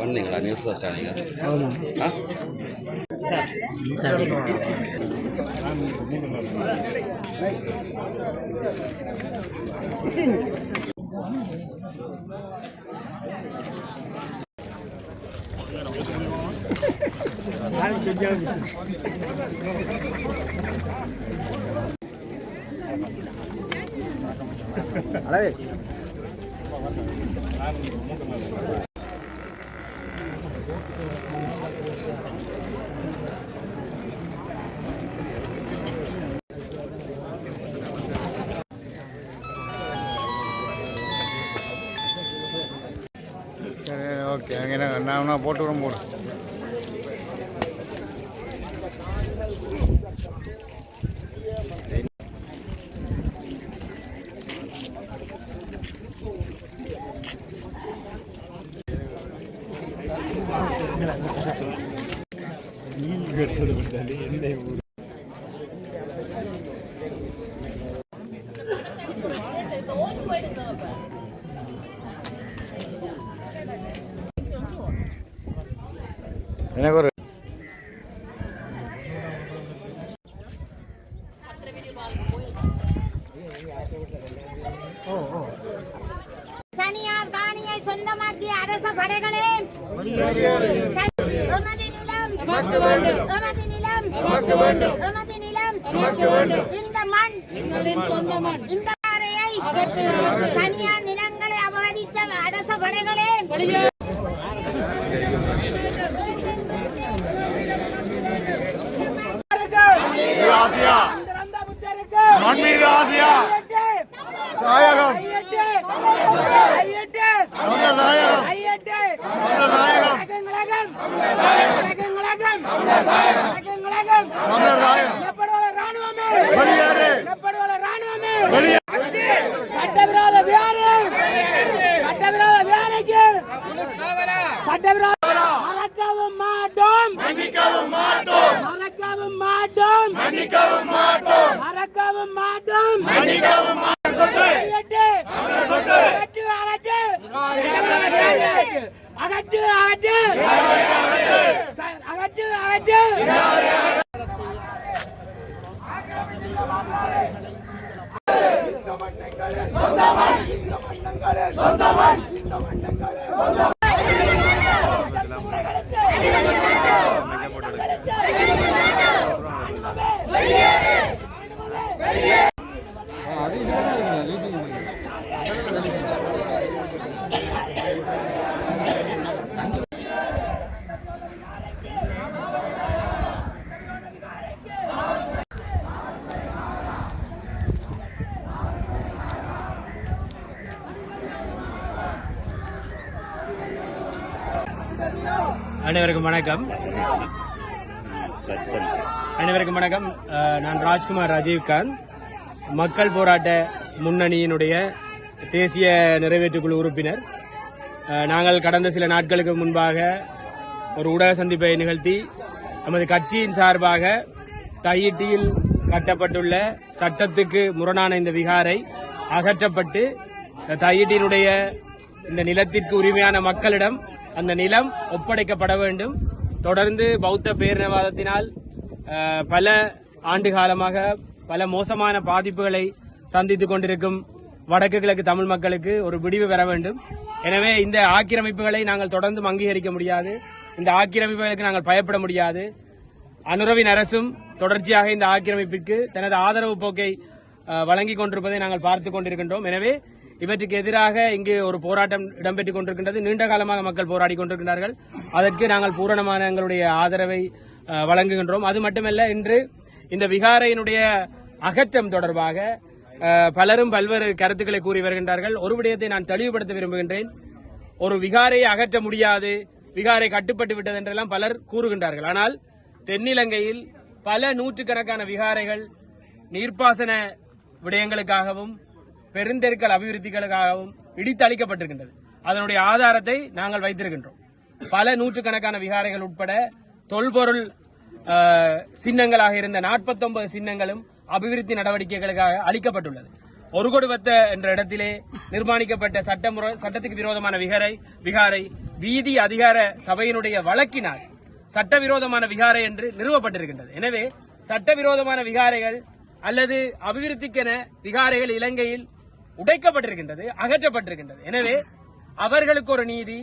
வந்தீங்களா news first ஆனீங்க? Okay, அங்கே நான் போட்டு விட போடு. எனக்கு ஒரு தனியார் காணியை சொந்தமாக்கிய அரச படைகளே, எமது நிலம் நமக்கு வேண்டும், எமது நிலம் நமக்கு வேண்டும், எமது நிலம் நமக்கு வேண்டும். இந்த மண் எங்களின் சொந்த மண். இந்த பாறையை தனியார் நிலங்களை அபகரித்த அரச படைகளே, சட்டவிரோத வேலைக்கு மறக்கவும் மாட்டோம், மன்னிக்கவும் மாட்டோம், மறக்கவும் மாட்டோம், மன்னிக்கவும் மாட்டோம், மறக்கவும் மாட்டோம், மன்னிக்கவும் மாட்டோம். அகற்று அகற்று அகற்று அகற்று அகற்று. அனைவருக்கும் வணக்கம். நான் ராஜ்குமார் ராஜீவ்காந்த், மக்கள் போராட்ட முன்னணியினுடைய தேசிய நிறைவேற்றுக்குழு உறுப்பினர். நாங்கள் கடந்த சில நாட்களுக்கு முன்பாக ஒரு ஊடக சந்திப்பை நிகழ்த்தி நமது கட்சியின் சார்பாக தையிட்டியில் கட்டப்பட்டுள்ள சட்டத்துக்கு முரணான இந்த விகாரை அகற்றப்பட்டு தையிட்டியினுடைய இந்த நிலத்திற்கு உரிமையான மக்களிடம் அந்த நிலம் ஒப்படைக்கப்பட வேண்டும். தொடர்ந்து பௌத்த பேரினவாதத்தினால் பல ஆண்டு காலமாக பல மோசமான பாதிப்புகளை சந்தித்துக் கொண்டிருக்கும் வடக்கு கிழக்கு தமிழ் மக்களுக்கு ஒரு விடிவு பெற வேண்டும். எனவே இந்த ஆக்கிரமிப்புகளை நாங்கள் தொடர்ந்து அங்கீகரிக்க முடியாது. இந்த ஆக்கிரமிப்புகளுக்கு நாங்கள் பயப்பட முடியாது. அனுரவின் அரசும் தொடர்ச்சியாக இந்த ஆக்கிரமிப்பிற்கு தனது ஆதரவு போக்கை வழங்கிக் கொண்டிருப்பதை நாங்கள் பார்த்துக் கொண்டிருக்கின்றோம். எனவே இவற்றுக்கு எதிராக இங்கு ஒரு போராட்டம் இடம்பெற்றுக் கொண்டிருக்கின்றது. நீண்ட காலமாக மக்கள் போராடி கொண்டிருக்கிறார்கள். அதற்கு நாங்கள் பூரணமான எங்களுடைய ஆதரவை வழங்குகின்றோம். அது மட்டுமல்ல, இன்று இந்த விகாரையினுடைய அகற்றம் தொடர்பாக பலரும் பல்வேறு கருத்துக்களை கூறி வருகின்றார்கள். ஒரு விடயத்தை நான் தெளிவுபடுத்த விரும்புகின்றேன். ஒரு விகாரையை அகற்ற முடியாது, விகாரை கட்டுப்பட்டு விட்டது என்றெல்லாம் பலர் கூறுகின்றார்கள். ஆனால் தென்னிலங்கையில் பல நூற்றுக்கணக்கான விகாரைகள் நீர்ப்பாசன விடயங்களுக்காகவும் பெருந்தெருக்கள் அபிவிருத்திகளுக்காகவும் இடித்தளிக்கப்பட்டிருக்கின்றது. அதனுடைய ஆதாரத்தை நாங்கள் வைத்திருக்கின்றோம். பல நூற்றுக்கணக்கான விகாரைகள் உட்பட தொல்பொருள் சின்னங்களாக இருந்த 49 சின்னங்களும் அபிவிருத்தி நடவடிக்கைகளுக்காக அளிக்கப்பட்டுள்ளது. ஒரு கொடுவத்த என்ற இடத்திலே நிர்மாணிக்கப்பட்ட சட்டத்துக்கு விரோதமான விகாரை வீதி அதிகார சபையினுடைய வழக்கினால் சட்டவிரோதமான விகாரை என்று நிறுவப்பட்டிருக்கின்றது. எனவே சட்டவிரோதமான விகாரைகள் அல்லது அபிவிருத்திக்கென விகாரைகள் இலங்கையில் உடைக்கப்பட்டிருக்கின்றது, அகற்றப்பட்டிருக்கின்றது. எனவே அவர்களுக்கு ஒரு நீதி,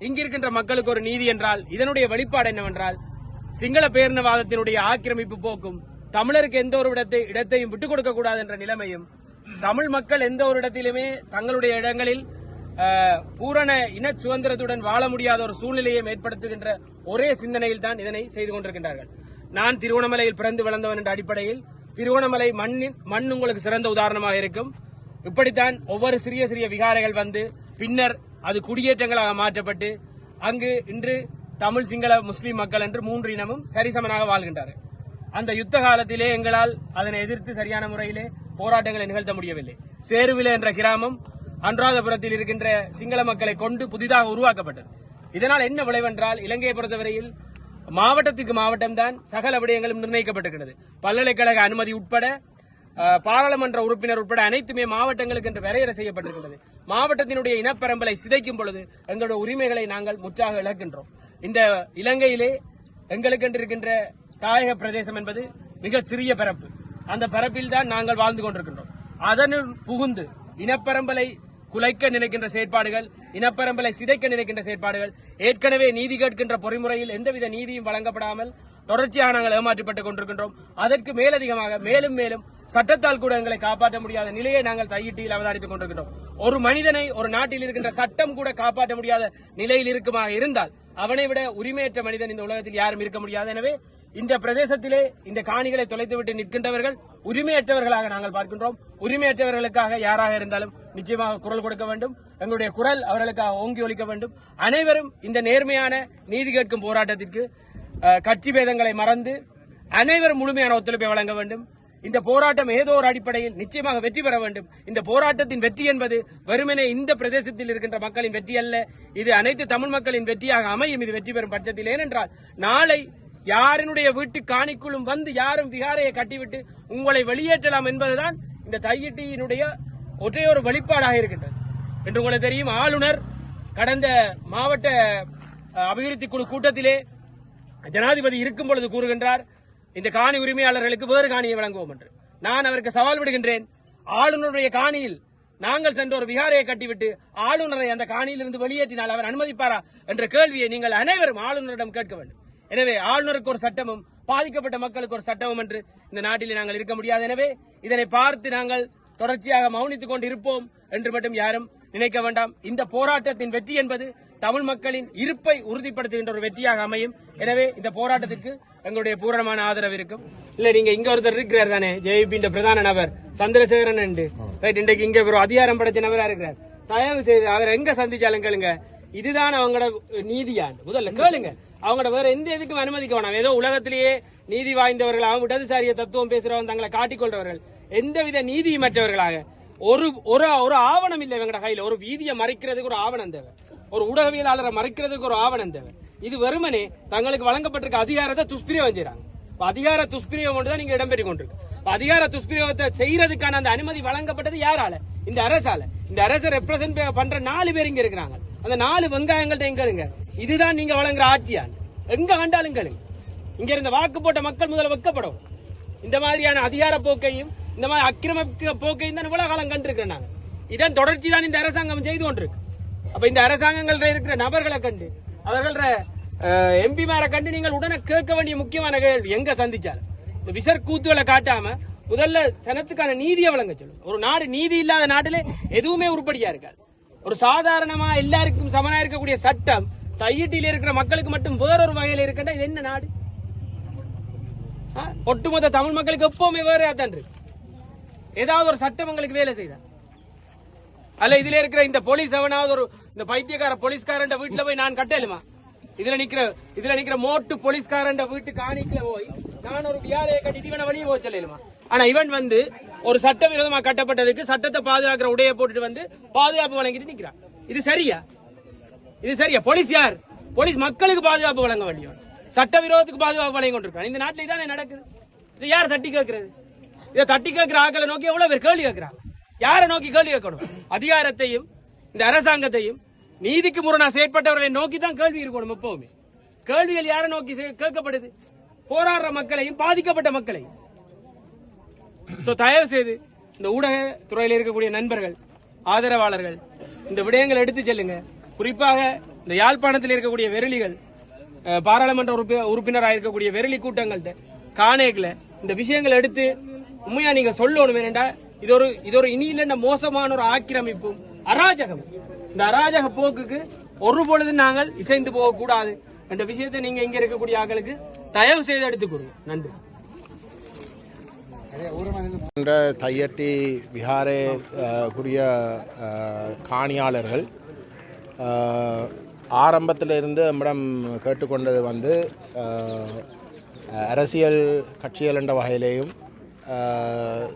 இங்கிருக்கின்ற மக்களுக்கு ஒரு நீதி என்றால் இதனுடைய வெளிப்பாடு என்னவென்றால் சிங்கள பேரினவாதத்தினுடைய ஆக்கிரமிப்பு போக்கும், தமிழருக்கு எந்த ஒரு இடத்தையும் விட்டுக் கொடுக்க கூடாது என்ற நிலைமையும், தமிழ் மக்கள் எந்த ஒரு இடத்திலுமே தங்களுடைய இடங்களில் பூரண இன சுதந்திரத்துடன் வாழ முடியாத ஒரு சூழ்நிலையை ஏற்படுத்துகின்ற ஒரே சிந்தனையில் தான் இதனை செய்து கொண்டிருக்கின்றார்கள். நான் திருவண்ணாமலையில் பிறந்து வளர்ந்தவன் என்ற அடிப்படையில் திருவண்ணாமலை மண் உங்களுக்கு சிறந்த உதாரணமாக இருக்கும். இப்படித்தான் ஒவ்வொரு சிறிய சிறிய விகாரைகள் வந்து பின்னர் அது குடியேற்றங்களாக மாற்றப்பட்டு அங்கு இன்று தமிழ், சிங்கள, முஸ்லீம் மக்கள் என்று 3 இனமும் சரிசமனாக வாழ்கின்றார்கள். அந்த யுத்த காலத்திலே எங்களால் அதனை எதிர்த்து சரியான முறையிலே போராட்டங்களை நிகழ்த்த முடியவில்லை. சேருவில என்ற கிராமம் அனுராதபுரத்தில் இருக்கின்ற சிங்கள மக்களை கொண்டு புதிதாக உருவாக்கப்பட்டது. இதனால் என்ன விளைவென்றால் இலங்கையை பொறுத்தவரையில் மாவட்டத்துக்கு மாவட்டம் தான் சகல விடயங்களும் நிர்ணயிக்கப்பட்டிருக்கிறது. பல்கலைக்கழக அனுமதி உட்பட பாராளுமன்ற உறுப்பினர் உட்பட அனைத்துமே மாவட்டங்களுக்கு என்று வரையறை செய்யப்பட்டிருக்கிறது. மாவட்டத்தினுடைய இனப்பரம்பலை சிதைக்கும் பொழுது எங்களுடைய உரிமைகளை நாங்கள் முற்றாக இழக்கின்றோம். இந்த இலங்கையிலே எங்களுக்கு இருக்கின்ற தாயக பிரதேசம் என்பது மிக சிறிய பரப்பு. அந்த பரப்பில் தான் நாங்கள் வாழ்ந்து கொண்டிருக்கின்றோம். அதனுள் புகுந்து இனப்பரம்பலை குலைக்க நினைக்கின்ற செயற்பாடுகள், இனப்பரம்பலை சிதைக்க நினைக்கின்ற செயற்பாடுகள், ஏற்கனவே நீதி கேட்கின்ற பொறிமுறையில் எந்தவித நீதியும் வழங்கப்படாமல் தொடர்ச்சியாக நாங்கள் ஏமாற்றப்பட்டுக் கொண்டிருக்கின்றோம். அதற்கு மேலதிகமாக மேலும் மேலும் சட்டத்தால் கூட எங்களை காப்பாற்ற முடியாத நிலையை நாங்கள் தையிட்டியில் அவதானித்துக் கொண்டிருக்கின்றோம். ஒரு மனிதனை ஒரு நாட்டில் இருக்கின்ற சட்டம் கூட காப்பாற்ற முடியாத நிலையில் இருக்குமாக இருந்தால் அவனை விட உரிமையற்ற மனிதன் இந்த உலகத்தில் யாரும் இருக்க முடியாது. எனவே இந்த பிரதேசத்திலே இந்த காணிகளை தொலைத்துவிட்டு நிற்கின்றவர்கள் உரிமையற்றவர்களாக நாங்கள் பார்க்கின்றோம். உரிமையற்றவர்களுக்காக யாராக இருந்தாலும் நிச்சயமாக குரல் கொடுக்க வேண்டும். எங்களுடைய குரல் அவர்களுக்காக ஓங்கி ஒலிக்க வேண்டும். அனைவரும் இந்த நேர்மையான நீதி கேட்கும் போராட்டத்திற்கு கட்சி பேதங்களை மறந்து அனைவரும் முழுமையான ஒத்துழைப்பை வழங்க வேண்டும். இந்த போராட்டம் ஏதோ ஒரு அடிப்படையில் நிச்சயமாக வெற்றி பெற வேண்டும். இந்த போராட்டத்தின் வெற்றி என்பது வெறுமனே இந்த பிரதேசத்தில் இருக்கின்ற மக்களின் வெற்றி அல்ல, இது அனைத்து தமிழ் மக்களின் வெற்றியாக அமையும். இது வெற்றி பெறும் பட்சத்தில் ஏனென்றால் நாளை யாரினுடைய வீட்டு காணிக்குள்ளும் வந்து யாரும் விகாரையை கட்டிவிட்டு உங்களை வெளியேற்றலாம் என்பதுதான் இந்த தையிட்டியினுடைய ஒற்றை ஒரு வெளிப்பாடாக இருக்கின்றது. என்று உங்களுக்கு தெரியும், ஆளுநர் கடந்த மாவட்ட அபிவிருத்தி குழு கூட்டத்திலே ஜனாதிபதி இருக்கும் பொழுது கூறுகின்றார், இந்த காணி உரிமையாளர்களுக்கு வேறு காணியை வழங்குவோம் என்று. நான் அவருக்கு சவால் விடுகின்றேன், ஆளுநருடைய காணியில் நாங்கள் சென்ற ஒரு விகாரையை கட்டிவிட்டு ஆளுநரை அந்த காணியில் இருந்து வெளியேற்றினால் அவர் அனுமதிப்பாரா என்ற கேள்வியை நீங்கள் அனைவரும் ஆளுநரிடம் கேட்க வேண்டும். எனவே ஆளுநருக்கு ஒரு சட்டமும் பாதிக்கப்பட்ட மக்களுக்கு ஒரு சட்டமும் என்று இந்த நாட்டில் நாங்கள் இருக்க முடியாது. எனவே இதனை பார்த்து நாங்கள் தொடர்ச்சியாக மௌனித்துக் கொண்டு இருப்போம் என்று மட்டும் யாரும் நினைக்க வேண்டாம். இந்த போராட்டத்தின் வெற்றி என்பது தமிழ் மக்களின் இருப்பை உறுதிப்படுத்துகின்ற ஒரு வெற்றியாக அமையும். எனவே இந்த போராட்டத்திற்கு எங்களுடைய பூரணமான ஆதரவு இருக்கும். இல்ல, நீங்க இங்க ஒருத்தர் இருக்கிறார் தானே, ஜேபி பிரதான நபர் சந்திரசேகரன் இன்றைக்கு இங்க ஒரு அதிகாரம் படைச்ச நபரா இருக்கிறார். தயவு செய்து அவர் எங்க சந்திச்சாலும் கேளுங்க, இதுதான் அவங்களோட நீதியாண்டு முதல்ல கேளுங்க. அவங்களோட வேற எந்த எதுக்கும் அனுமதிக்க வேணாம். ஏதோ உலகத்திலேயே நீதி வாய்ந்தவர்களாக இடதுசாரிய தத்துவம் பேசுறவங்க தங்களை காட்டிக்கொள்றவர்கள், எந்தவித நீதியமற்றவர்களாக ஒரு ஒரு ஒரு ஆவணம் இல்லை எங்கட கையில. ஒரு வீதியை மறைக்கிறதுக்கு ஒரு ஆவணம் தேவை, ஒரு ஊடகவியலாளரை மறைக்கிறதுக்கு ஒரு ஆவணம் தேவை. இது வெறுமனே தங்களுக்கு வழங்கப்பட்டிருக்க அதிகாரத்தை துஷ்பிரயோகம் செய்யறாங்க. அதிகார துஷ்பிரயோகம் தான் நீங்க இடம்பெற்று கொண்டிருக்கு. அதிகார துஷ்பிரயோகத்தை செய்யறதுக்கான அந்த அனுமதி வழங்கப்பட்டது யாரால? இந்த அரசால. இந்த அரசை ரெப்ரசென்ட் பண்ற 4 பேர் இங்க இருக்கிறாங்க. அந்த 4 வெங்காயங்கள்ட்ட எங்க இருங்க? இதுதான் நீங்க வழங்குற ஆட்சியான். எங்க கண்டாலும் கேளுங்க. இங்க இருந்த வாக்கு போட்ட மக்கள் முதல்ல வெக்கப்படும். இந்த மாதிரியான அதிகார போக்கையும் இந்த மாதிரி அக்கிரம போக்கையும் தான் இவ்வளவு காலம் கண்டிருக்கிறோம் நாங்க. இதன் தொடர்ச்சி தான் இந்த அரசாங்கம் செய்து கொண்டிருக்கு. அப்ப இந்த அரசாங்கங்கள் இருக்கிற நபர்களை கண்டு, அவர்கள எம்பிமாரை கண்டு நீங்கள் உடனே கேட்க வேண்டிய முக்கியமான கேள்வி, எங்க சந்திச்சாலும் இந்த விசர் கூத்துகளை காட்டாம முதல்ல சனத்துக்கான நீதியை வழங்க சொல்லும். ஒரு நாடு நீதி இல்லாத நாட்டிலே எதுவுமே உருப்படியா இருக்காது. ஒரு சாதாரணமா எல்லாருக்கும் சமனா இருக்கக்கூடிய சட்டம் தையிட்டில இருக்கிற மக்களுக்கு மட்டும் வேறொரு வகையில இருக்கின்ற இது என்ன நாடு? ஒட்டுமொத்த தமிழ் மக்களுக்கு எப்பவுமே வேற தான் இருக்கு. ஏதாவது ஒரு சட்டம் உங்களுக்கு வேலை செய்த அல்ல இதுல இருக்கிற இந்த போலீஸ் அவனாவது ஒரு இந்த பைத்தியக்கார போலீஸ்காரன் வீட்டுல போய் நான் கட்டலுமா? இதுல நிக்கிற மோட்டு போலீஸ்காரன் வீட்டு காணிக்கல போய் நான் ஒரு வியாழையை கட்டிட்டு இவனை வெளியே போக சொல்லலுமா? ஆனா இவன் வந்து ஒரு சட்டவிரோதமா கட்டப்பட்டதுக்கு சட்டத்தை பாதுகாக்கிற உடையை போட்டுட்டு வந்து பாதுகாப்பு வழங்கிட்டு நிக்கிறான். இது சரியா? இது சரியா? போலீஸ் யார்? போலீஸ் மக்களுக்கு பாதுகாப்பு வழங்க வேண்டியவன். சட்டவிரோதத்துக்கு பாதுகாப்பு வழங்கி கொண்டிருக்கான். இந்த நாட்டில் இதானே நடக்குது. இது யார் தட்டி கேட்கறது? இதை தட்டி கேட்கிற ஆக்களை நோக்கி எவ்வளவு பேர் கேள்வி கேட்கிறான்? யாரை நோக்கி கேள்வி கேட்கணும்? அதிகாரத்தையும் இந்த அரசாங்கத்தையும் நீதிக்கு முரணா செயற்பட்டவர்களை நோக்கி தான் கேள்வி இருக்கணும். எப்பவுமே கேள்விகள் யாரை நோக்கி கேட்கப்படுது? போராடுற மக்களையும் பாதிக்கப்பட்ட மக்களையும். தயவு செய்து இந்த ஊடக துறையில் இருக்கக்கூடிய நண்பர்கள், ஆதரவாளர்கள் இந்த விடயங்களை எடுத்து செல்லுங்க. குறிப்பாக இந்த யாழ்ப்பாணத்தில் இருக்கக்கூடிய வெறிலிகள், பாராளுமன்ற உறுப்பினராக இருக்கக்கூடிய வெறிலி கூட்டங்கள்ட்ட காணேக்கல இந்த விஷயங்களை எடுத்து உண்மையா நீங்க சொல்லணும். வேண்டா இது ஒரு இனி இல்ல மோசமான ஒரு ஆக்கிரமிப்பும் அராஜகம். இந்த அராஜக போக்குக்கு ஒரு பொழுது நாங்கள் இசைந்து போக கூடாது என்ற விஷயத்தை நீங்க இங்க இருக்கக்கூடிய ஆட்களுக்கு தயவு செய்து எடுத்துக் கொடுங்க. நன்றி. தையட்டி விஹாரே குறிய காணியாளர்கள் ஆரம்பத்தில் இருந்து நம்மிடம் கேட்டுக்கொண்டது வந்து அரசியல் கட்சிகள் என்ற வகையிலேயும்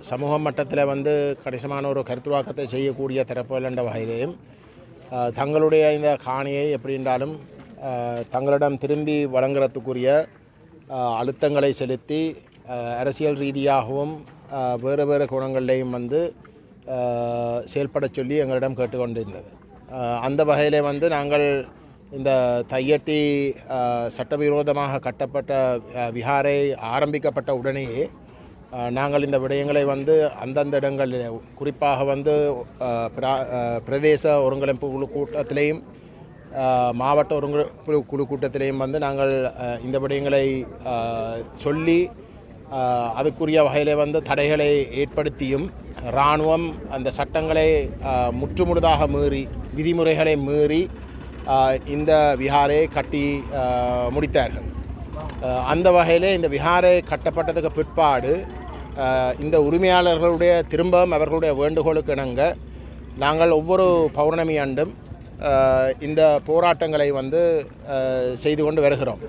சமூக மட்டத்தில் வந்து கணிசமான ஒரு கருத்துவாக்கத்தை செய்யக்கூடிய தரப்புகள் என்ற வகையிலேயும் தங்களுடைய இந்த காணியை எப்படி என்றாலும் தங்களிடம் திரும்பி வழங்குறதுக்குரிய அழுத்தங்களை செலுத்தி அரசியல் ரீதியாகவும் வேறு வேறு கோணங்களையும் வந்து செயல்பட சொல்லி எங்களிடம் கேட்டுக்கொண்டிருந்தது. அந்த வகையிலே வந்து நாங்கள் இந்த தையட்டி சட்டவிரோதமாக கட்டப்பட்ட விஹாரை ஆரம்பிக்கப்பட்ட உடனேயே நாங்கள் இந்த விடயங்களை வந்து அந்தந்த இடங்களில் குறிப்பாக வந்து பிரதேச ஒருங்கிணைப்பு குழு கூட்டத்திலேயும் மாவட்ட ஒருங்கிணைப்பு குழு கூட்டத்திலேயும் வந்து நாங்கள் இந்த விடயங்களை சொல்லி அதுக்குரிய வகையிலே வந்து தடைகளை ஏற்படுத்தியும் இராணுவம் அந்த சட்டங்களை முற்றுமுழுதாக மீறி விதிமுறைகளை மீறி இந்த விஹாரை கட்டி முடித்தார்கள். அந்த வகையிலே இந்த விஹாரை கட்டப்பட்டதுக்கு பிற்பாடு இந்த உரிமையாளர்களுடைய திரும்பவும் அவர்களுடைய வேண்டுகோளுக்கு இணங்க நாங்கள் ஒவ்வொரு பௌர்ணமி ஆண்டும் இந்த போராட்டங்களை வந்து செய்து கொண்டு வருகிறோம்.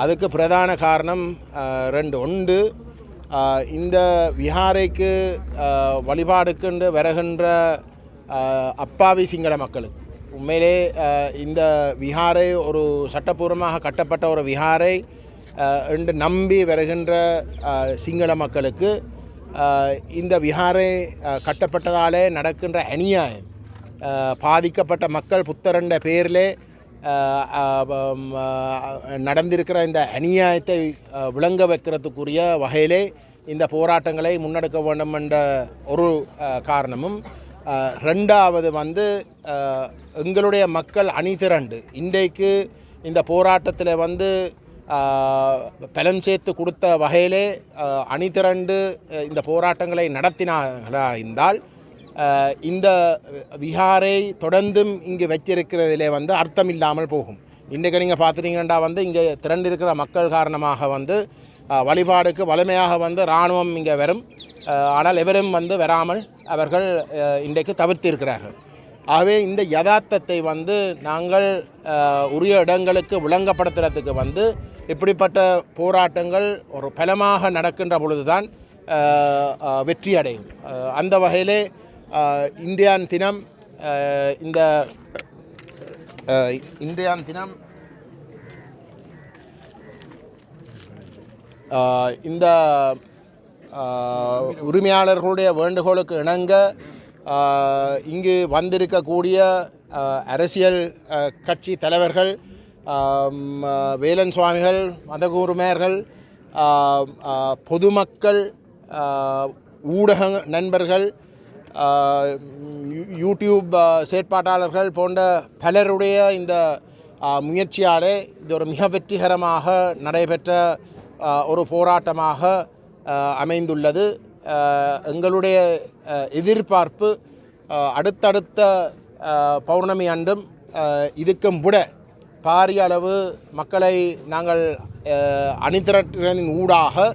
அதுக்கு பிரதான காரணம் 2. ஒன்று, இந்த விஹாரைக்கு வழிபாடுக்கென்று வருகின்ற அப்பாவி சிங்கள மக்களுக்கு உண்மையிலே இந்த விஹாரை ஒரு சட்டப்பூர்வமாக கட்டப்பட்ட ஒரு விஹாரை என்று நம்பி வருகின்ற சிங்கள மக்களுக்கு இந்த விஹாரை கட்டப்பட்டதாலே நடக்கின்ற அநியாயம், பாதிக்கப்பட்ட மக்கள் புத்தரண்ட பேரிலே நடந்திருக்கிற இந்த அநியாயத்தை விளங்க வைக்கிறதுக்குரிய வகையிலே இந்த போராட்டங்களை முன்னெடுக்க வேண்டும் என்ற ஒரு காரணமும், 2வது வந்து எங்களுடைய மக்கள் அணிதிரண்டு இன்றைக்கு இந்த போராட்டத்தில் வந்து பலம் சேர்த்து கொடுத்த வகையிலே அணிதிரண்டு இந்த போராட்டங்களை நடத்தினார்களா இருந்தால் இந்த விஹாரை தொடர்ந்தும் இங்கு வச்சிருக்கிறதிலே வந்து அர்த்தம் இல்லாமல் போகும். இன்றைக்கு நீங்கள் பார்த்துட்டீங்கன்னா வந்து இங்கே திரண்டிருக்கிற மக்கள் காரணமாக வந்து வழிபாடுக்கு வலிமையாக வந்து இராணுவம் இங்கே வரும். ஆனால் எவரும் வந்து வராமல் அவர்கள் இன்றைக்கு தவிர்த்திருக்கிறார்கள். ஆகவே இந்த யதார்த்தத்தை வந்து நாங்கள் உரிய இடங்களுக்கு விளங்கப்படுத்துறதுக்கு வந்து இப்படிப்பட்ட போராட்டங்கள் ஒரு பலமாக நடக்கின்ற பொழுதுதான் வெற்றி அடையும். அந்த வகையிலே இந்தியான் தினம் இந்த இந்தியான் தினம் இந்த உரிமையாளர்களுடைய வேண்டுகோளுக்கு இணங்க இங்கு வந்திருக்கக்கூடிய அரசியல் கட்சி தலைவர்கள், வேலன் சுவாமிகள், மதகுருமேர்கள், பொதுமக்கள், ஊடக நண்பர்கள், யூடியூப் செயற்பாட்டாளர்கள் போன்ற பலருடைய இந்த முயற்சியாலே இது ஒரு மிக வெற்றிகரமாக நடைபெற்ற ஒரு போராட்டமாக அமைந்துள்ளது. எங்களுடைய எதிர்பார்ப்பு அடுத்தடுத்த பௌர்ணமி அன்றும் இதுக்கும் விட பாரிய அளவு மக்களை நாங்கள் அணிதிரட்டின் ஊடாக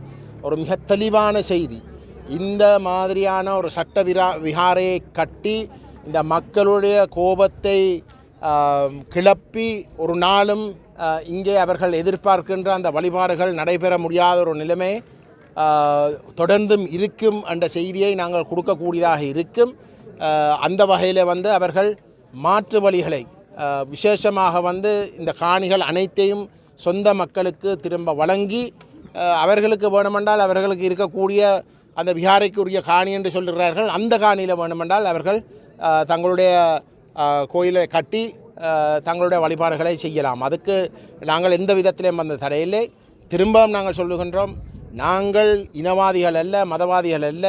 ஒரு மிக தெளிவான செய்தி, இந்த மாதிரியான ஒரு சட்ட விகாரையை கட்டி இந்த மக்களுடைய கோபத்தை கிளப்பி ஒரு நாளும் இங்கே அவர்கள் எதிர்பார்க்கின்ற அந்த வழிபாடுகள் நடைபெற முடியாத ஒரு நிலைமை தொடர்ந்தும் இருக்கும் என்ற செய்தியை நாங்கள் கொடுக்கக்கூடியதாக இருக்கும். அந்த வகையில் அவர்கள் மாற்று வழிகளை விசேஷமாக இந்த காணிகள் அனைத்தையும் சொந்த மக்களுக்கு திரும்ப வழங்கி அவர்களுக்கு வேணுமென்றால் அவர்களுக்கு இருக்கக்கூடிய அந்த விகாரைக்குரிய காணி என்று சொல்கிறார்கள், அந்த காணியில் வேணுமென்றால் அவர்கள் தங்களுடைய கோயிலை கட்டி தங்களுடைய வழிபாடுகளை செய்யலாம். அதுக்கு நாங்கள் எந்த விதத்திலையும் தடையில்லை. திரும்பவும் நாங்கள் சொல்லுகின்றோம், நாங்கள் இனவாதிகள் அல்ல, மதவாதிகள் அல்ல,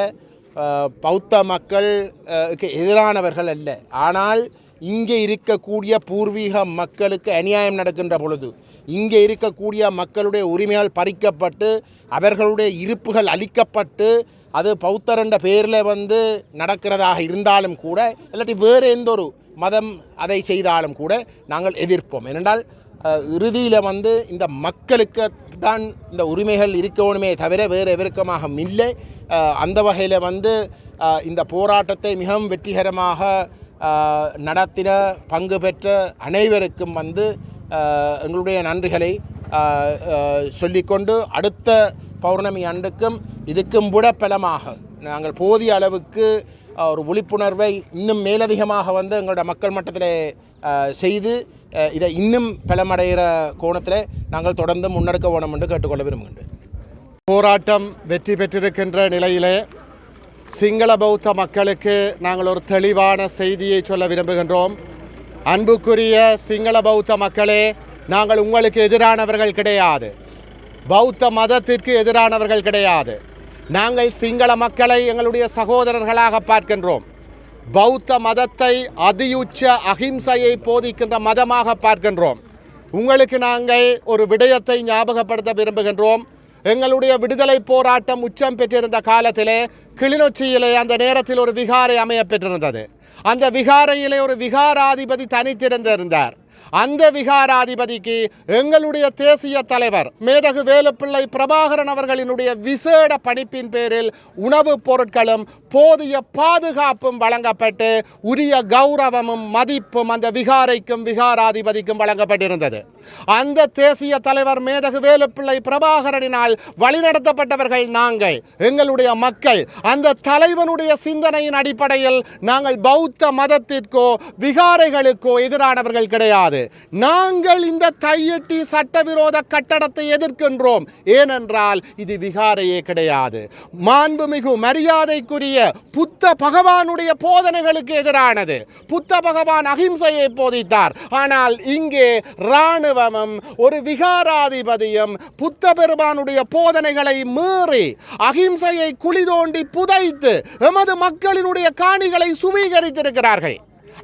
பௌத்த மக்களுக்கு எதிரானவர்கள் அல்ல. ஆனால் இங்கே இருக்கக்கூடிய பூர்வீக மக்களுக்கு அநியாயம் நடக்கின்ற பொழுது, இங்கே இருக்கக்கூடிய மக்களுடைய உரிமைகள் பறிக்கப்பட்டு அவர்களுடைய இருப்புகள் அளிக்கப்பட்டு அது பௌத்தர் என்ற பேரில் நடக்கிறதாக இருந்தாலும் கூட, இல்லாட்டி வேறு எந்த ஒரு மதம் அதை செய்தாலும் கூட நாங்கள் எதிர்ப்போம். ஏனென்றால் இறுதியில் இந்த மக்களுக்கு தான் இந்த உரிமைகள் இருக்கணுமே தவிர வேறு எவருக்கமாக இல்லை. அந்த வகையில் இந்த போராட்டத்தை மிகவும் வெற்றிகரமாக நடத்தின பங்கு பெற்ற அனைவருக்கும் எங்களுடைய நன்றிகளை சொல்லிக்கொண்டு, அடுத்த பௌர்ணமி அன்றுக்கும் இதுக்கும் விட பலமாக நாங்கள் போதிய அளவுக்கு ஒரு விழிப்புணர்வை இன்னும் மேலதிகமாக எங்களோட மக்கள் மட்டத்தில் செய்து இதை இன்னும் பலமடைகிற கோணத்தில் நாங்கள் தொடர்ந்து முன்னெடுக்க வேணும் என்று கேட்டுக்கொள்ள விரும்புகின்றேன். போராட்டம் வெற்றி பெற்றிருக்கின்ற நிலையிலே சிங்கள பௌத்த மக்களுக்கு நாங்கள் ஒரு தெளிவான செய்தியை சொல்ல விரும்புகின்றோம். அன்புக்குரிய சிங்கள பௌத்த மக்களே, நாங்கள் உங்களுக்கு எதிரானவர்கள் கிடையாது, பௌத்த மதத்திற்கு எதிரானவர்கள் கிடையாது. நாங்கள் சிங்கள மக்களை எங்களுடைய சகோதரர்களாக பார்க்கின்றோம். பௌத்த மதத்தை அதியுச்ச அகிம்சையை போதிக்கின்ற மதமாக பார்க்கின்றோம். உங்களுக்கு நாங்கள் ஒரு விடயத்தை ஞாபகப்படுத்த விரும்புகின்றோம். எங்களுடைய விடுதலை போராட்டம் உச்சம் பெற்றிருந்த காலத்திலே கிளிநொச்சியிலே அந்த நேரத்தில் ஒரு விகாரை அமைய பெற்றிருந்தது. அந்த விகாரையிலே ஒரு விகாராதிபதி தனித்திருந்தார். அந்த விகாராதிபதிக்கு எங்களுடைய தேசிய தலைவர் மேதகு வேலுப்பிள்ளை பிரபாகரன் அவர்களினுடைய விசேட பணிப்பின் பேரில் உணவுப் பொருட்களும் போதிய பாதுகாப்பும் வழங்கப்பட்டு உரிய கௌரவமும் மதிப்பும் அந்த விகாரைக்கும் விகாராதிபதிக்கும் வழங்கப்பட்டிருந்தது. அந்த தேசிய தலைவர் மேதகு வேலுப்பிள்ளை பிரபாகரனினால் வழிநடத்தப்பட்டவர்கள் நாங்கள், எங்களுடைய மக்கள். அந்த தலைவனுடைய சிந்தனையின் அடிப்படையில் நாங்கள் பௌத்த மதத்திற்கோ விகாரைகளுக்கோ எதிரானவர்கள் கிடையாது. நாங்கள் இந்த தையிட்டி சட்டவிரோத கட்டடத்தை எதிர்க்கின்றோம். ஏனென்றால் இது விகாரையே கிடையாது, மாண்புமிகு மரியாதைக்குரிய புத்த பகவானுடைய போதனைகளுக்கு எதிரானது. புத்த பகவான் அகிம்சையை போதித்தார். ஆனால் இங்கே இராணுவமும் ஒரு விகாராதிபதியும் புத்த பெருமானுடைய போதனைகளை மீறி அகிம்சையை குழி தோண்டி புதைத்து எமது மக்களினுடைய காணிகளை சுவீகரித்திருக்கிறார்கள்.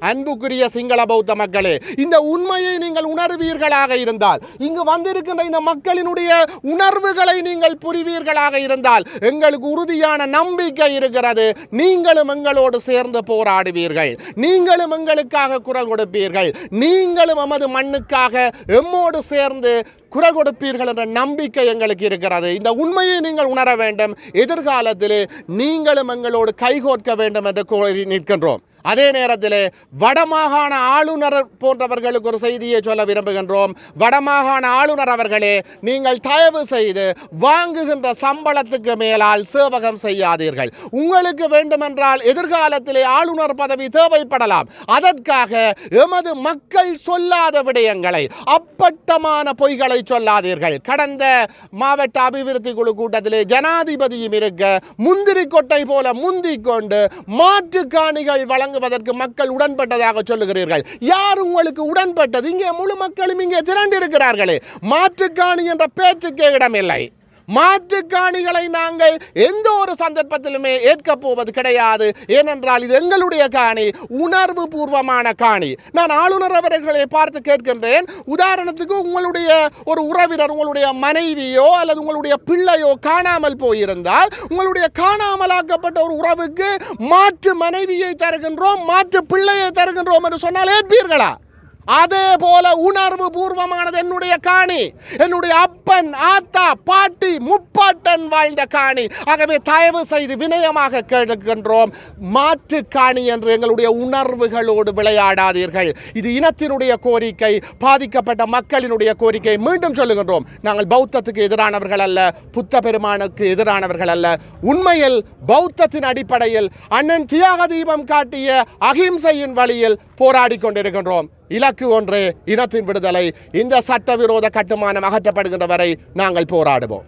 அன்புக்குரிய சிங்கள பௌத்த மக்களே, இந்த உண்மையை நீங்கள் உணர்வீர்களாக இருந்தால், இங்கு வந்திருக்கின்ற இந்த மக்களினுடைய உணர்வுகளை நீங்கள் புரிவீர்களாக இருந்தால், எங்களுக்கு உறுதியான நம்பிக்கை இருக்கிறது. நீங்களும் எங்களோடு சேர்ந்து போராடுவீர்கள், நீங்களும் எங்களுக்காக குரல் கொடுப்பீர்கள், நீங்களும் எமது மண்ணுக்காக எம்மோடு சேர்ந்து குரல் கொடுப்பீர்கள் என்ற நம்பிக்கை எங்களுக்கு இருக்கிறது. இந்த உண்மையை நீங்கள் உணர வேண்டும். எதிர்காலத்திலே நீங்களும் எங்களோடு கைகோர்க்க வேண்டும் என்று கோரி நிற்கின்றோம். அதே நேரத்தில் வடமாகாண ஆளுநர் போன்றவர்களுக்கு ஒரு செய்தியை சொல்ல விரும்புகின்றோம். வடமாகாண ஆளுநர் அவர்களே, நீங்கள் தயவு செய்து வாங்குகின்ற சம்பளத்துக்கு மேலால் சேவகம் செய்யாதீர்கள். உங்களுக்கு வேண்டுமென்றால் எதிர்காலத்திலே ஆளுநர் பதவி தேவைப்படலாம். அதற்காக எமது மக்கள் சொல்லாத விடயங்களை, அப்பட்டமான பொய்களை சொல்லாதீர்கள். கடந்த மாவட்ட அபிவிருத்தி குழு கூட்டத்திலே ஜனாதிபதியும் இருக்க முந்திரி கொட்டை போல முந்திக் கொண்டு மாற்று காணிகள் வழங்குவதற்கு மக்கள் உடன்பட்டதாக சொல்லுகிறீர்கள். யார் உங்களுக்கு உடன்பட்டது? இங்கே முழு மக்களும் இங்கே திரண்டிருக்கிறார்களே. மாற்று காணி என்ற பேச்சுக்கே இடமில்லை. மாற்று காணிகளை நாங்கள் எந்த ஒரு சந்தர்ப்பத்திலுமே ஏற்கப் போவது கிடையாது. ஏனென்றால் இது எங்களுடைய காணி, உணர்வு பூர்வமான காணி. நான் ஆளுநர் அவர்களை பார்த்து கேட்கின்றேன், உதாரணத்துக்கு உங்களுடைய ஒரு உறவினர், உங்களுடைய மனைவியோ அல்லது உங்களுடைய பிள்ளையோ காணாமல் போயிருந்தால், உங்களுடைய காணாமலாக்கப்பட்ட ஒரு உறவுக்கு மாற்று மனைவியை தருகின்றோம், மாற்று பிள்ளையை தருகின்றோம் என்று சொன்னால் ஏற்பீர்களா? அதே போல உணர்வு பூர்வமானது என்னுடைய காணி, என்னுடைய அப்பன், ஆத்தா, பாட்டி, முப்பாட்டன் வாழ்ந்த காணி. ஆகவே தயவு செய்து வினயமாக கேட்கின்றோம், மாற்று காணி என்று எங்களுடைய உணர்வுகளோடு விளையாடாதீர்கள். இது இனத்தினுடைய கோரிக்கை, பாதிக்கப்பட்ட மக்களினுடைய கோரிக்கை. மீண்டும் சொல்லுகின்றோம், நாங்கள் பௌத்தத்துக்கு எதிரானவர்கள் அல்ல, புத்த பெருமானுக்கு எதிரானவர்கள் அல்ல. உண்மையில் பௌத்தத்தின் அடிப்படையில் அண்ணன் தியாக தீபம் காட்டிய அகிம்சையின் வழியில் போராடி கொண்டிருக்கின்றோம். இலக்கு ஒன்றே, இனத்தின் விடுதலை. இந்த சட்டவிரோத கட்டுமானம் அகற்றப்படுகின்ற வரை நாங்கள் போராடுவோம்.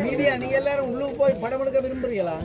மீடியா நீங்க எல்லாரும் உள்ளுக்கு போய் படம் எடுக்க விரும்புறீங்களா?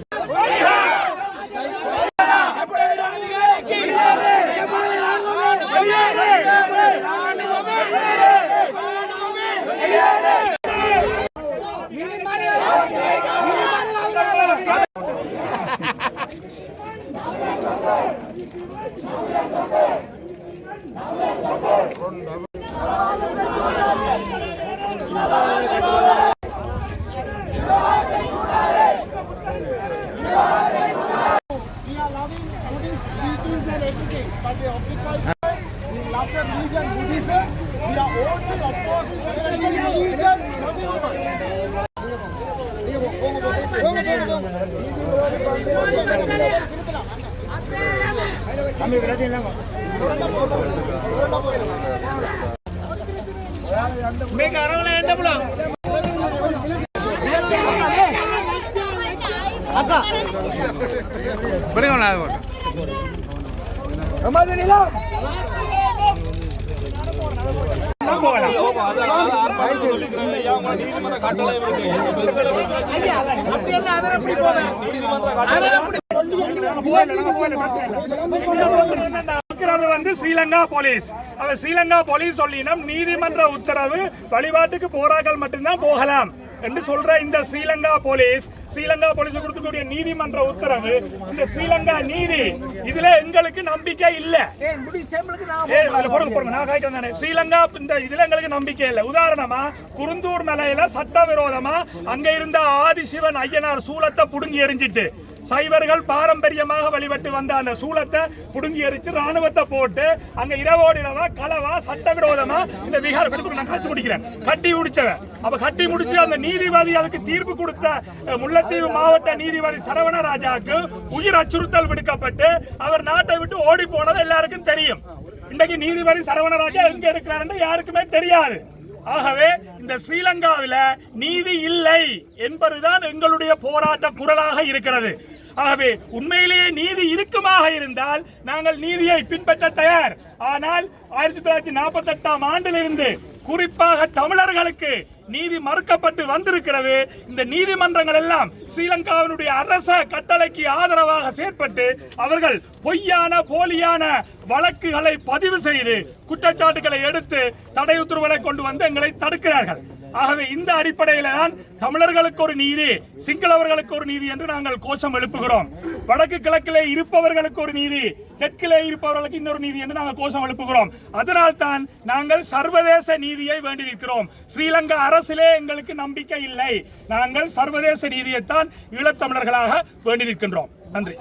ஸ்ரீலங்கா போலீஸ் ஸ்ரீலங்கா போலீஸ் சொல்லினோம், நீதிமன்ற உத்தரவு வழிபாட்டுக்கு போராக்கள் மட்டும்தான் போகலாம் என்று சொல்ற இந்த ஸ்ரீலங்கா போலீஸ் கொடுக்கக்கூடிய நீதிமன்ற உத்தரவு, இந்த ஸ்ரீலங்கா நீதி, இதுல எங்களுக்கு நம்பிக்கை இல்ல. ஸ்ரீலங்கா இந்த இதுல எங்களுக்கு நம்பிக்கை இல்ல. உதாரணமா குருந்தூர் மலையில சட்டவிரோதமா அங்க இருந்த ஆதிசிவன் ஐயனார் சூலத்தை புடுங்கி எறிஞ்சிட்டு சைவர்கள் பாரம்பரியமாக வழிபட்டு வந்த அந்த சூலத்தை புடுங்கி எரிச்சு ராணுவத்தை போட்டு அங்க இரவோடு இரவா களவா சட்டவிரோதமா இந்த விகார நான் காட்சி முடிக்கிறேன் கட்டி முடிச்சவன். அப்ப கட்டி முடிச்சு அந்த நீதிபதி அதுக்கு தீர்ப்பு கொடுத்த முல்லைத்தீவு மாவட்ட நீதிபதி சரவணராஜாவுக்கு உயிர் அச்சுறுத்தல் விடுக்கப்பட்டு அவர் நாட்டை விட்டு ஓடி போனது எல்லாருக்கும் தெரியும். இன்றைக்கு நீதிபதி சரவணராஜா எங்க இருக்கிறார் யாருக்குமே தெரியாது. ஆகவே இந்த ஸ்ரீலங்காவில் நீதி இல்லை என்பதுதான் எங்களுடைய போராட்ட குரலாக இருக்கிறது. ஆகவே உண்மையிலேயே நீதி இருக்குமாக இருந்தால் நாங்கள் நீதியை பின்பற்ற தயார். ஆனால் 1948ஆம் ஆண்டிலிருந்து குறிப்பாக தமிழர்களுக்கு நீதி மறுக்கப்பட்டு வந்திருக்கிறது. இந்த நீதிமன்றங்கள் எல்லாம் ஸ்ரீலங்காவினுடைய அரச கட்டளைக்கு ஆதரவாக செயற்பட்டு அவர்கள் பொய்யான போலியான வழக்குகளை பதிவு செய்து குற்றச்சாட்டுகளை எடுத்து தடை உத்தரவுகளை கொண்டு வந்து எங்களை தடுக்கிறார்கள். ஆகவே இந்த அடிப்படையில் தான் தமிழர்களுக்கு ஒரு நீதி, சிங்களவர்களுக்கு ஒரு நீதி என்று நாங்கள் கோஷம் எழுப்புகிறோம். வடக்கு கிழக்கிலே இருப்பவர்களுக்கு ஒரு நீதி, தெற்கிலே இருப்பவர்களுக்கு இன்னொரு நீதி என்று நாங்கள் கோஷம் எழுப்புகிறோம். அதனால் தான் நாங்கள் சர்வதேச நீதியை வேண்டி நிற்கிறோம். ஸ்ரீலங்கா அரசிலே எங்களுக்கு நம்பிக்கை இல்லை. நாங்கள் சர்வதேச நீதியைத்தான் ஈழத்தமிழர்களாக வேண்டி நிற்கின்றோம். நன்றி.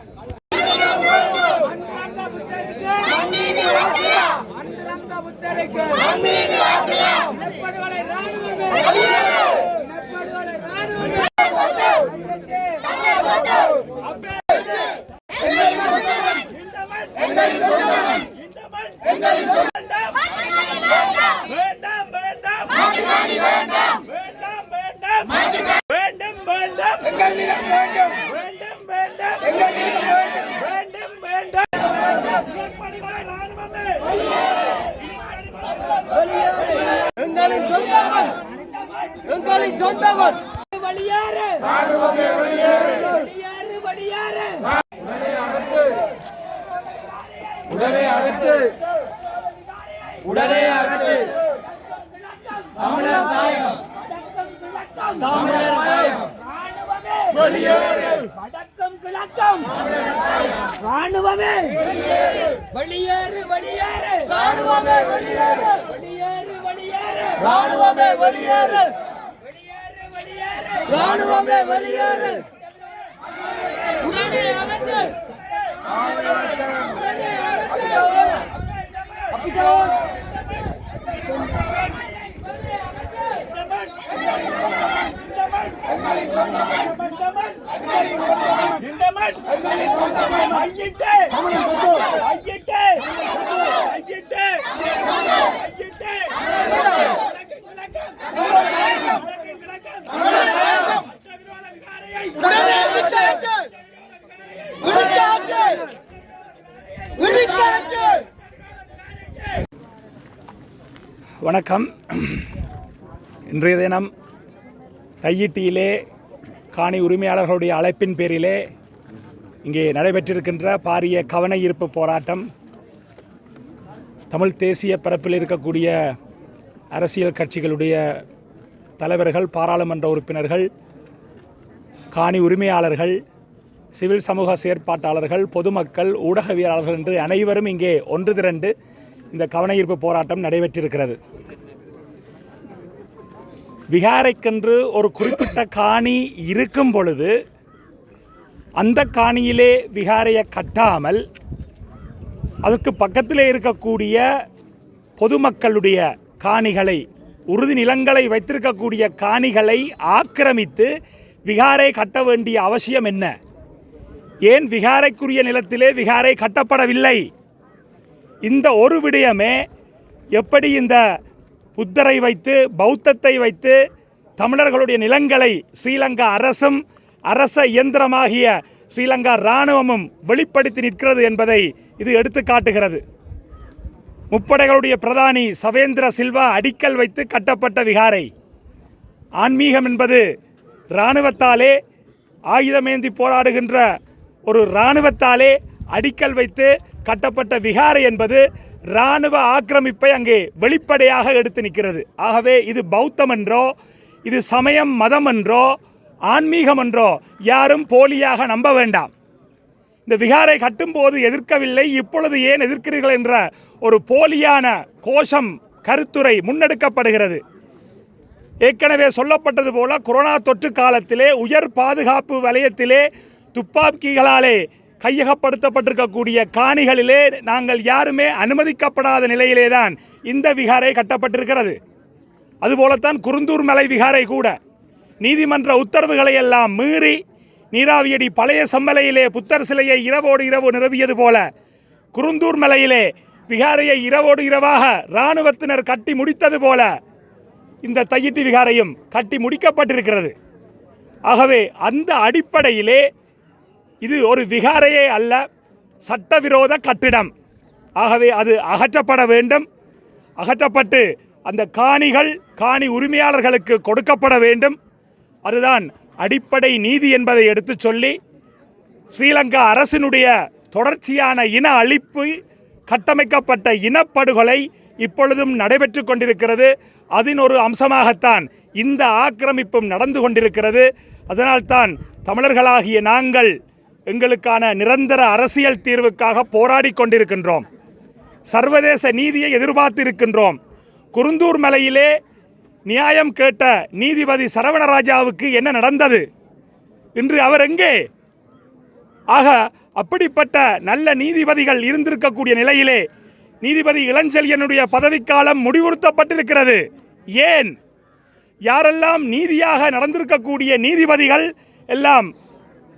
எங்களின் சொந்தமன் வெளியேறு, வெளியேறு. உடனே அகற்று தமிழர் தாயகம், தமிழர் தாயகம் வெளியேறு, வடக்கம் கிழக்கம் ராணுவமே வெளியேறு, ராணுவமே வெளியேறு, ராணுவமே வெளியேறு, ராணுவமே வெளியேறு. உடனே அகற்று, அப்படித்தான் வணக்கம். இன்றைய தினம் தையிட்டியிலே காணி உரிமையாளர்களுடைய அழைப்பின் பேரிலே இங்கே நடைபெற்றிருக்கின்ற பாரிய கவன ஈர்ப்பு போராட்டம் தமிழ் தேசிய பரப்பில் இருக்கக்கூடிய அரசியல் கட்சிகளுடைய தலைவர்கள், பாராளுமன்ற உறுப்பினர்கள், காணி உரிமையாளர்கள், சிவில் சமூக செயற்பாட்டாளர்கள், பொதுமக்கள், ஊடகவியலாளர்கள் என்று அனைவரும் இங்கே ஒன்று திரண்டு இந்த கவன ஈர்ப்பு போராட்டம் நடைபெற்றிருக்கிறது. விகாரைக்கென்று ஒரு குறிப்பிட்ட காணி இருக்கும் பொழுது அந்த காணியிலே விகாரையை கட்டாமல் அதற்கு பக்கத்திலே இருக்கக்கூடிய பொதுமக்களுடைய காணிகளை, உறுதி நிலங்களை வைத்திருக்கக்கூடிய காணிகளை ஆக்கிரமித்து விகாரை கட்ட வேண்டிய அவசியம் என்ன? ஏன் விகாரைக்குரிய நிலத்திலே விகாரை கட்டப்படவில்லை? இந்த ஒரு விடயமே எப்படி இந்த புத்தரை வைத்து, பௌத்தத்தை வைத்து தமிழர்களுடைய நிலங்களை ஸ்ரீலங்கா அரசும் அரச இயந்திரமாகிய ஸ்ரீலங்கா இராணுவமும் வெளிப்படுத்தி நிற்கிறது என்பதை இது எடுத்து காட்டுகிறது. முப்படைகளுடைய பிரதானி சவேந்திர சில்வா அடிக்கல் வைத்து கட்டப்பட்ட விகாரை. ஆன்மீகம் என்பது இராணுவத்தாலே, ஆயுதமேந்தி போராடுகின்ற ஒரு இராணுவத்தாலே அடிக்கல் வைத்து கட்டப்பட்ட விகாரை என்பது இராணுவ ஆக்கிரமிப்பை அங்கே வெளிப்படையாக எடுத்து நிற்கிறது. ஆகவே இது பௌத்தம் என்றோ, இது சமயம் மதம் என்றோ, ஆன்மீகம் என்றோ யாரும் போலியாக நம்ப வேண்டாம். இந்த விகாரை கட்டும்போது எதிர்க்கவில்லை, இப்பொழுது ஏன் எதிர்க்கிறீர்கள் என்ற ஒரு போலியான கோஷம், கருத்துரை முன்னெடுக்கப்படுகிறது. ஏற்கனவே சொல்லப்பட்டது போல கொரோனா தொற்று காலத்திலே உயர் பாதுகாப்பு வலயத்திலே துப்பாக்கிகளாலே கையகப்படுத்தப்பட்டிருக்கக்கூடிய காணிகளிலே நாங்கள் யாருமே அனுமதிக்கப்படாத நிலையிலே தான் இந்த விகாரை கட்டப்பட்டிருக்கிறது. அதுபோலத்தான் குருந்தூர் மலை விகாரை கூட நீதிமன்ற உத்தரவுகளை எல்லாம் மீறி நீராவியடி பழைய செம்மலையிலே புத்தர் சிலையை இரவோடு இரவு நிறுவியது போல குருந்தூர் மலையிலே விகாரையை இரவோடு இரவாக இராணுவத்தினர் கட்டி முடித்தது போல இந்த தையிட்டி விகாரையும் கட்டி முடிக்கப்பட்டிருக்கிறது. ஆகவே அந்த அடிப்படையிலே இது ஒரு விகாரையே அல்ல, சட்டவிரோத கட்டிடம். ஆகவே அது அகற்றப்பட வேண்டும். அகற்றப்பட்டு அந்த காணிகள் காணி உரிமையாளர்களுக்கு கொடுக்கப்பட வேண்டும். அதுதான் அடிப்படை நீதி என்பதை எடுத்து சொல்லி ஸ்ரீலங்கா அரசினுடைய தொடர்ச்சியான இன அழிப்பு, கட்டமைக்கப்பட்ட இனப்படுகொலை, இப்பொழுதும் நடைபெற்று கொண்டிருக்கிறது. அதன் ஒரு அம்சமாகத்தான் இந்த ஆக்கிரமிப்பும் நடந்து கொண்டிருக்கிறது. அதனால்தான் தமிழர்களாகிய நாங்கள் எங்களுக்கான நிரந்தர அரசியல் தீர்வுக்காக போராடி கொண்டிருக்கின்றோம். சர்வதேச நீதியை எதிர்பார்த்திருக்கின்றோம். குருந்தூர் மலையிலே நியாயம் கேட்ட நீதிபதி சரவணராஜாவுக்கு என்ன நடந்தது? இன்று அவர் எங்கே? ஆக அப்படிப்பட்ட நல்ல நீதிபதிகள் இருந்திருக்கக்கூடிய நிலையிலே நீதிபதி இளஞ்செழியனுடைய பதவிக்காலம் முடிவுறுத்தப்பட்டிருக்கிறது. ஏன்? யாரெல்லாம் நீதியாக நடந்திருக்கக்கூடிய நீதிபதிகள் எல்லாம்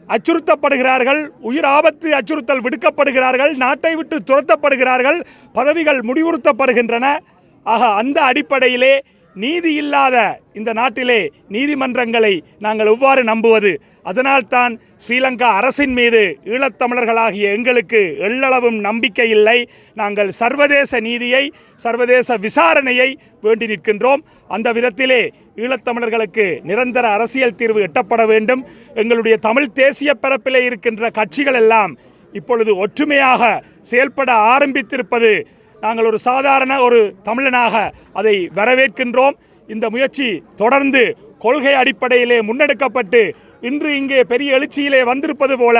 அச்சுறுத்தப்படுகிறார்கள், உயிர் ஆபத்து அச்சுறுத்தல் விடுக்கப்படுகிறார்கள், நாட்டை விட்டு துரத்தப்படுகிறார்கள், பதவிகள் முடிவுறுத்தப்படுகின்றன. ஆக அந்த அடிப்படையிலே நீதி இல்லாத இந்த நாட்டிலே நீதிமன்றங்களை நாங்கள் எவ்வாறு நம்புவது? அதனால்தான் ஸ்ரீலங்கா அரசின் மீது ஈழத்தமிழர்களாகிய எங்களுக்கு எள்ளளவும் நம்பிக்கை இல்லை. நாங்கள் சர்வதேச நீதியை, சர்வதேச விசாரணையை வேண்டி நிற்கின்றோம். அந்த விதத்திலே ஈழத்தமிழர்களுக்கு நிரந்தர அரசியல் தீர்வு எட்டப்பட வேண்டும். எங்களுடைய தமிழ் தேசிய பரப்பிலே இருக்கின்ற கட்சிகள் எல்லாம் இப்பொழுது ஒற்றுமையாக செயல்பட ஆரம்பித்திருப்பது நாங்கள் ஒரு சாதாரண ஒரு தமிழனாக அதை வரவேற்கின்றோம். இந்த முயற்சி தொடர்ந்து கொள்கை அடிப்படையிலே முன்னெடுக்கப்பட்டு இன்று இங்கே பெரிய எழுச்சியிலே வந்திருப்பது போல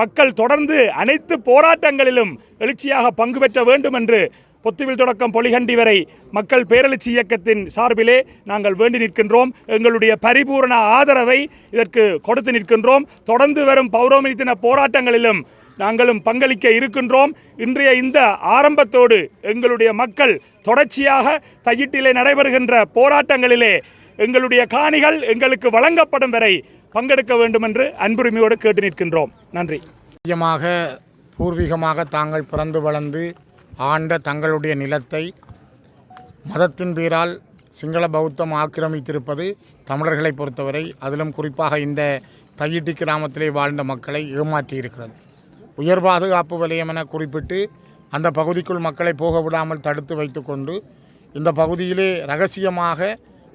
மக்கள் தொடர்ந்து அனைத்து போராட்டங்களிலும் எழுச்சியாக பங்கு பெற்ற வேண்டும் என்று பொத்துவில் தொடக்கம் பொலிகண்டி வரை மக்கள் பேரெழுச்சி இயக்கத்தின் சார்பிலே நாங்கள் வேண்டி நிற்கின்றோம். எங்களுடைய பரிபூரண ஆதரவை இதற்கு கொடுத்து நிற்கின்றோம். தொடர்ந்து வரும் பௌர்ணமி தின போராட்டங்களிலும் நாங்களும் பங்களிக்க இருக்கின்றோம். இன்றைய இந்த ஆரம்பத்தோடு எங்களுடைய மக்கள் தொடர்ச்சியாக தையிட்டிலே நடைபெறுகின்ற போராட்டங்களிலே எங்களுடைய காணிகள் எங்களுக்கு வழங்கப்படும் வரை பங்கெடுக்க வேண்டும் என்று அன்புரிமையோடு கேட்டு நிற்கின்றோம். நன்றி. பூர்வீகமாக தாங்கள் பிறந்து வளர்ந்து ஆண்ட தங்களுடைய நிலத்தை மதத்தின் பேரால் சிங்கள பௌத்தம் ஆக்கிரமித்திருப்பது தமிழர்களை பொறுத்தவரை, அதிலும் குறிப்பாக இந்த தையிட்டி கிராமத்திலே வாழ்ந்த மக்களை ஏமாற்றியிருக்கிறது. உயர் பாதுகாப்பு வலயம் என குறிப்பிட்டு அந்த பகுதிக்குள் மக்களை போக விடாமல் தடுத்து வைத்து கொண்டு இந்த பகுதியிலே இரகசியமாக,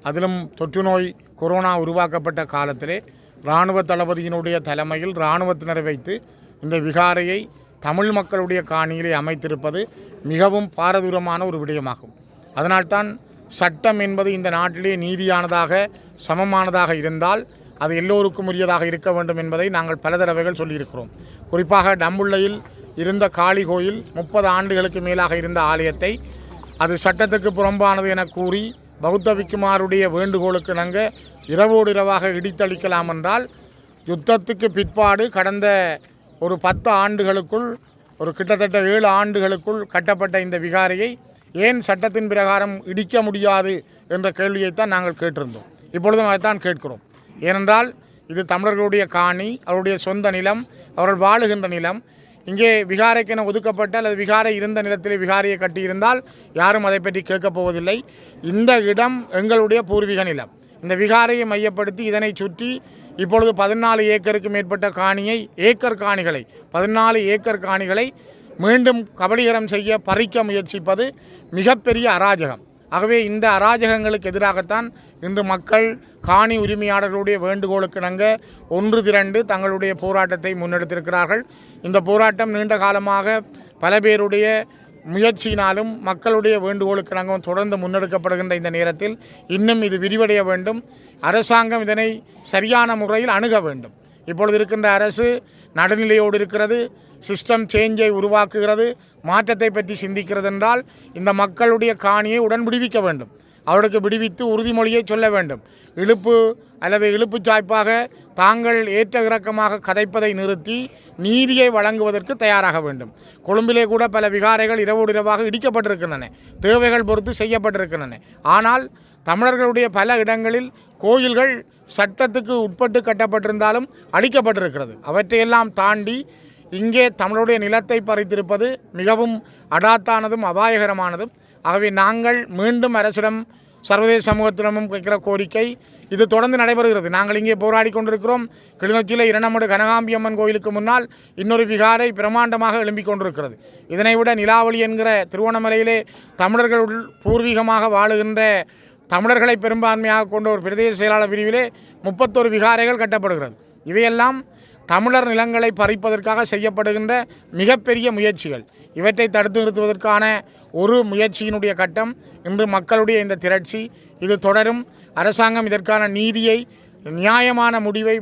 அதிலும் தொற்று நோய் கொரோனா உருவாக்கப்பட்ட காலத்திலே இராணுவ தளபதியினுடைய தலைமையில் இராணுவத்தினரை வைத்து இந்த விகாரையை தமிழ் மக்களுடைய காணியிலே அமைத்திருப்பது மிகவும் பாரதூரமான ஒரு விடயமாகும். அதனால்தான் சட்டம் என்பது இந்த நாட்டிலே நீதியானதாக சமமானதாக இருந்தால் அது எல்லோருக்கும் உரியதாக இருக்க வேண்டும் என்பதை நாங்கள் பல தடவைகள் சொல்லியிருக்கிறோம். குறிப்பாக டம்புள்ளையில் இருந்த காளி கோயில் 30 ஆண்டுகளுக்கு மேலாக இருந்த ஆலயத்தை அது சட்டத்துக்கு புறம்பானது என கூறி பௌத்த விக்குமாருடைய வேண்டுகோளுக்கு இணங்க இரவோடு இரவாக இடித்தளிக்கலாம் என்றால், யுத்தத்துக்கு பிற்பாடு கடந்த ஒரு 10 ஆண்டுகளுக்குள், ஒரு கிட்டத்தட்ட 7 ஆண்டுகளுக்குள் கட்டப்பட்ட இந்த விகாரையை ஏன் சட்டத்தின் பிரகாரம் இடிக்க முடியாது என்ற கேள்வியைத்தான் நாங்கள் கேட்டிருந்தோம். இப்பொழுதும் அதைத்தான் கேட்கிறோம். ஏனென்றால் இது தமிழர்களுடைய காணி, அவருடைய சொந்த நிலம், அவர்கள் வாழுகின்ற நிலம். இங்கே விகாரைக்கென ஒதுக்கப்பட்ட அல்லது விகாரை இருந்த நிலத்திலே விகாரையை கட்டியிருந்தால் யாரும் அதை பற்றி கேட்கப் போவதில்லை. இந்த இடம் எங்களுடைய பூர்வீக நிலம். இந்த விகாரையை மையப்படுத்தி இதனை சுற்றி இப்பொழுது 14 ஏக்கருக்கு மேற்பட்ட காணியை, ஏக்கர் காணிகளை 14 ஏக்கர் காணிகளை மீண்டும் கபலீகரம் செய்ய பறிக்க முயற்சிப்பது மிகப்பெரிய அராஜகம். ஆகவே இந்த அராஜகங்களுக்கு எதிராகத்தான் இன்று மக்கள் காணி உரிமையாளர்களுடைய வேண்டுகோளுக்கு இணங்க ஒன்று திரண்டு தங்களுடைய போராட்டத்தை முன்னெடுத்திருக்கிறார்கள். இந்த போராட்டம் நீண்ட காலமாக பல பேருடைய முயற்சியினாலும் மக்களுடைய வேண்டுகோளுக்கு இணங்கவும் தொடர்ந்து முன்னெடுக்கப்படுகின்ற இந்த நேரத்தில் இன்னும் இது விரிவடைய வேண்டும். அரசாங்கம் இதனை சரியான முறையில் அணுக வேண்டும். இப்பொழுது இருக்கின்ற அரசு நடுநிலையோடு இருக்கிறது, சிஸ்டம் சேஞ்சை உருவாக்குகிறது, மாற்றத்தை பற்றி சிந்திக்கிறது என்றால் இந்த மக்களுடைய காணியை உடன் விடுவிக்க வேண்டும். அவருக்கு விடுவித்து உறுதிமொழியை சொல்ல வேண்டும். இழுப்பு அல்லது இழுப்பு சாய்ப்பாக தாங்கள் ஏற்ற இறக்கமாக கதைப்பதை நிறுத்தி நீதியை வழங்குவதற்கு தயாராக வேண்டும். கொழும்பிலே கூட பல விகாரைகள் இரவோடு இரவாக இடிக்கப்பட்டிருக்கின்றன, தேவைகள் பொறுத்து செய்யப்பட்டிருக்கின்றன. ஆனால் தமிழர்களுடைய பல இடங்களில் கோயில்கள் சட்டத்துக்கு உட்பட்டு கட்டப்பட்டிருந்தாலும் அழிக்கப்பட்டிருக்கிறது. அவற்றையெல்லாம் தாண்டி இங்கே தமிழுடைய நிலத்தை பறித்திருப்பது மிகவும் அடாத்தானதும் அபாயகரமானதும். ஆகவே நாங்கள் மீண்டும் அரசிடம், சர்வதேச சமூகத்திடமும் வைக்கிற கோரிக்கை இது தொடர்ந்து நடைபெறுகிறது. நாங்கள் இங்கே போராடி கொண்டிருக்கிறோம். கிளிநொச்சியில் இரண்டமடு கனகாம்பியம்மன் கோயிலுக்கு முன்னால் இன்னொரு விகாரை பிரமாண்டமாக எழும்பிக் கொண்டிருக்கிறது. இதனை விட நிலாவளி என்கிற திருவண்ணாமலையிலே தமிழர்கள் பூர்வீகமாக வாழுகின்ற தமிழர்களை பெரும்பான்மையாக கொண்ட ஒரு பிரதேச செயலாளர் பிரிவிலே 31 விகாரைகள் கட்டப்படுகிறது. இவையெல்லாம் தமிழர் நிலங்களை பறிப்பதற்காக செய்யப்படுகின்ற மிகப்பெரிய முயற்சிகள். இவற்றை தடுத்து நிறுத்துவதற்கான ஒரு முயற்சியினுடைய கட்டம். இன்று மக்களுடைய இந்த திரட்சி இது தொடரும். அரசாங்கம் இதற்கான நீதியை, நியாயமான முடிவை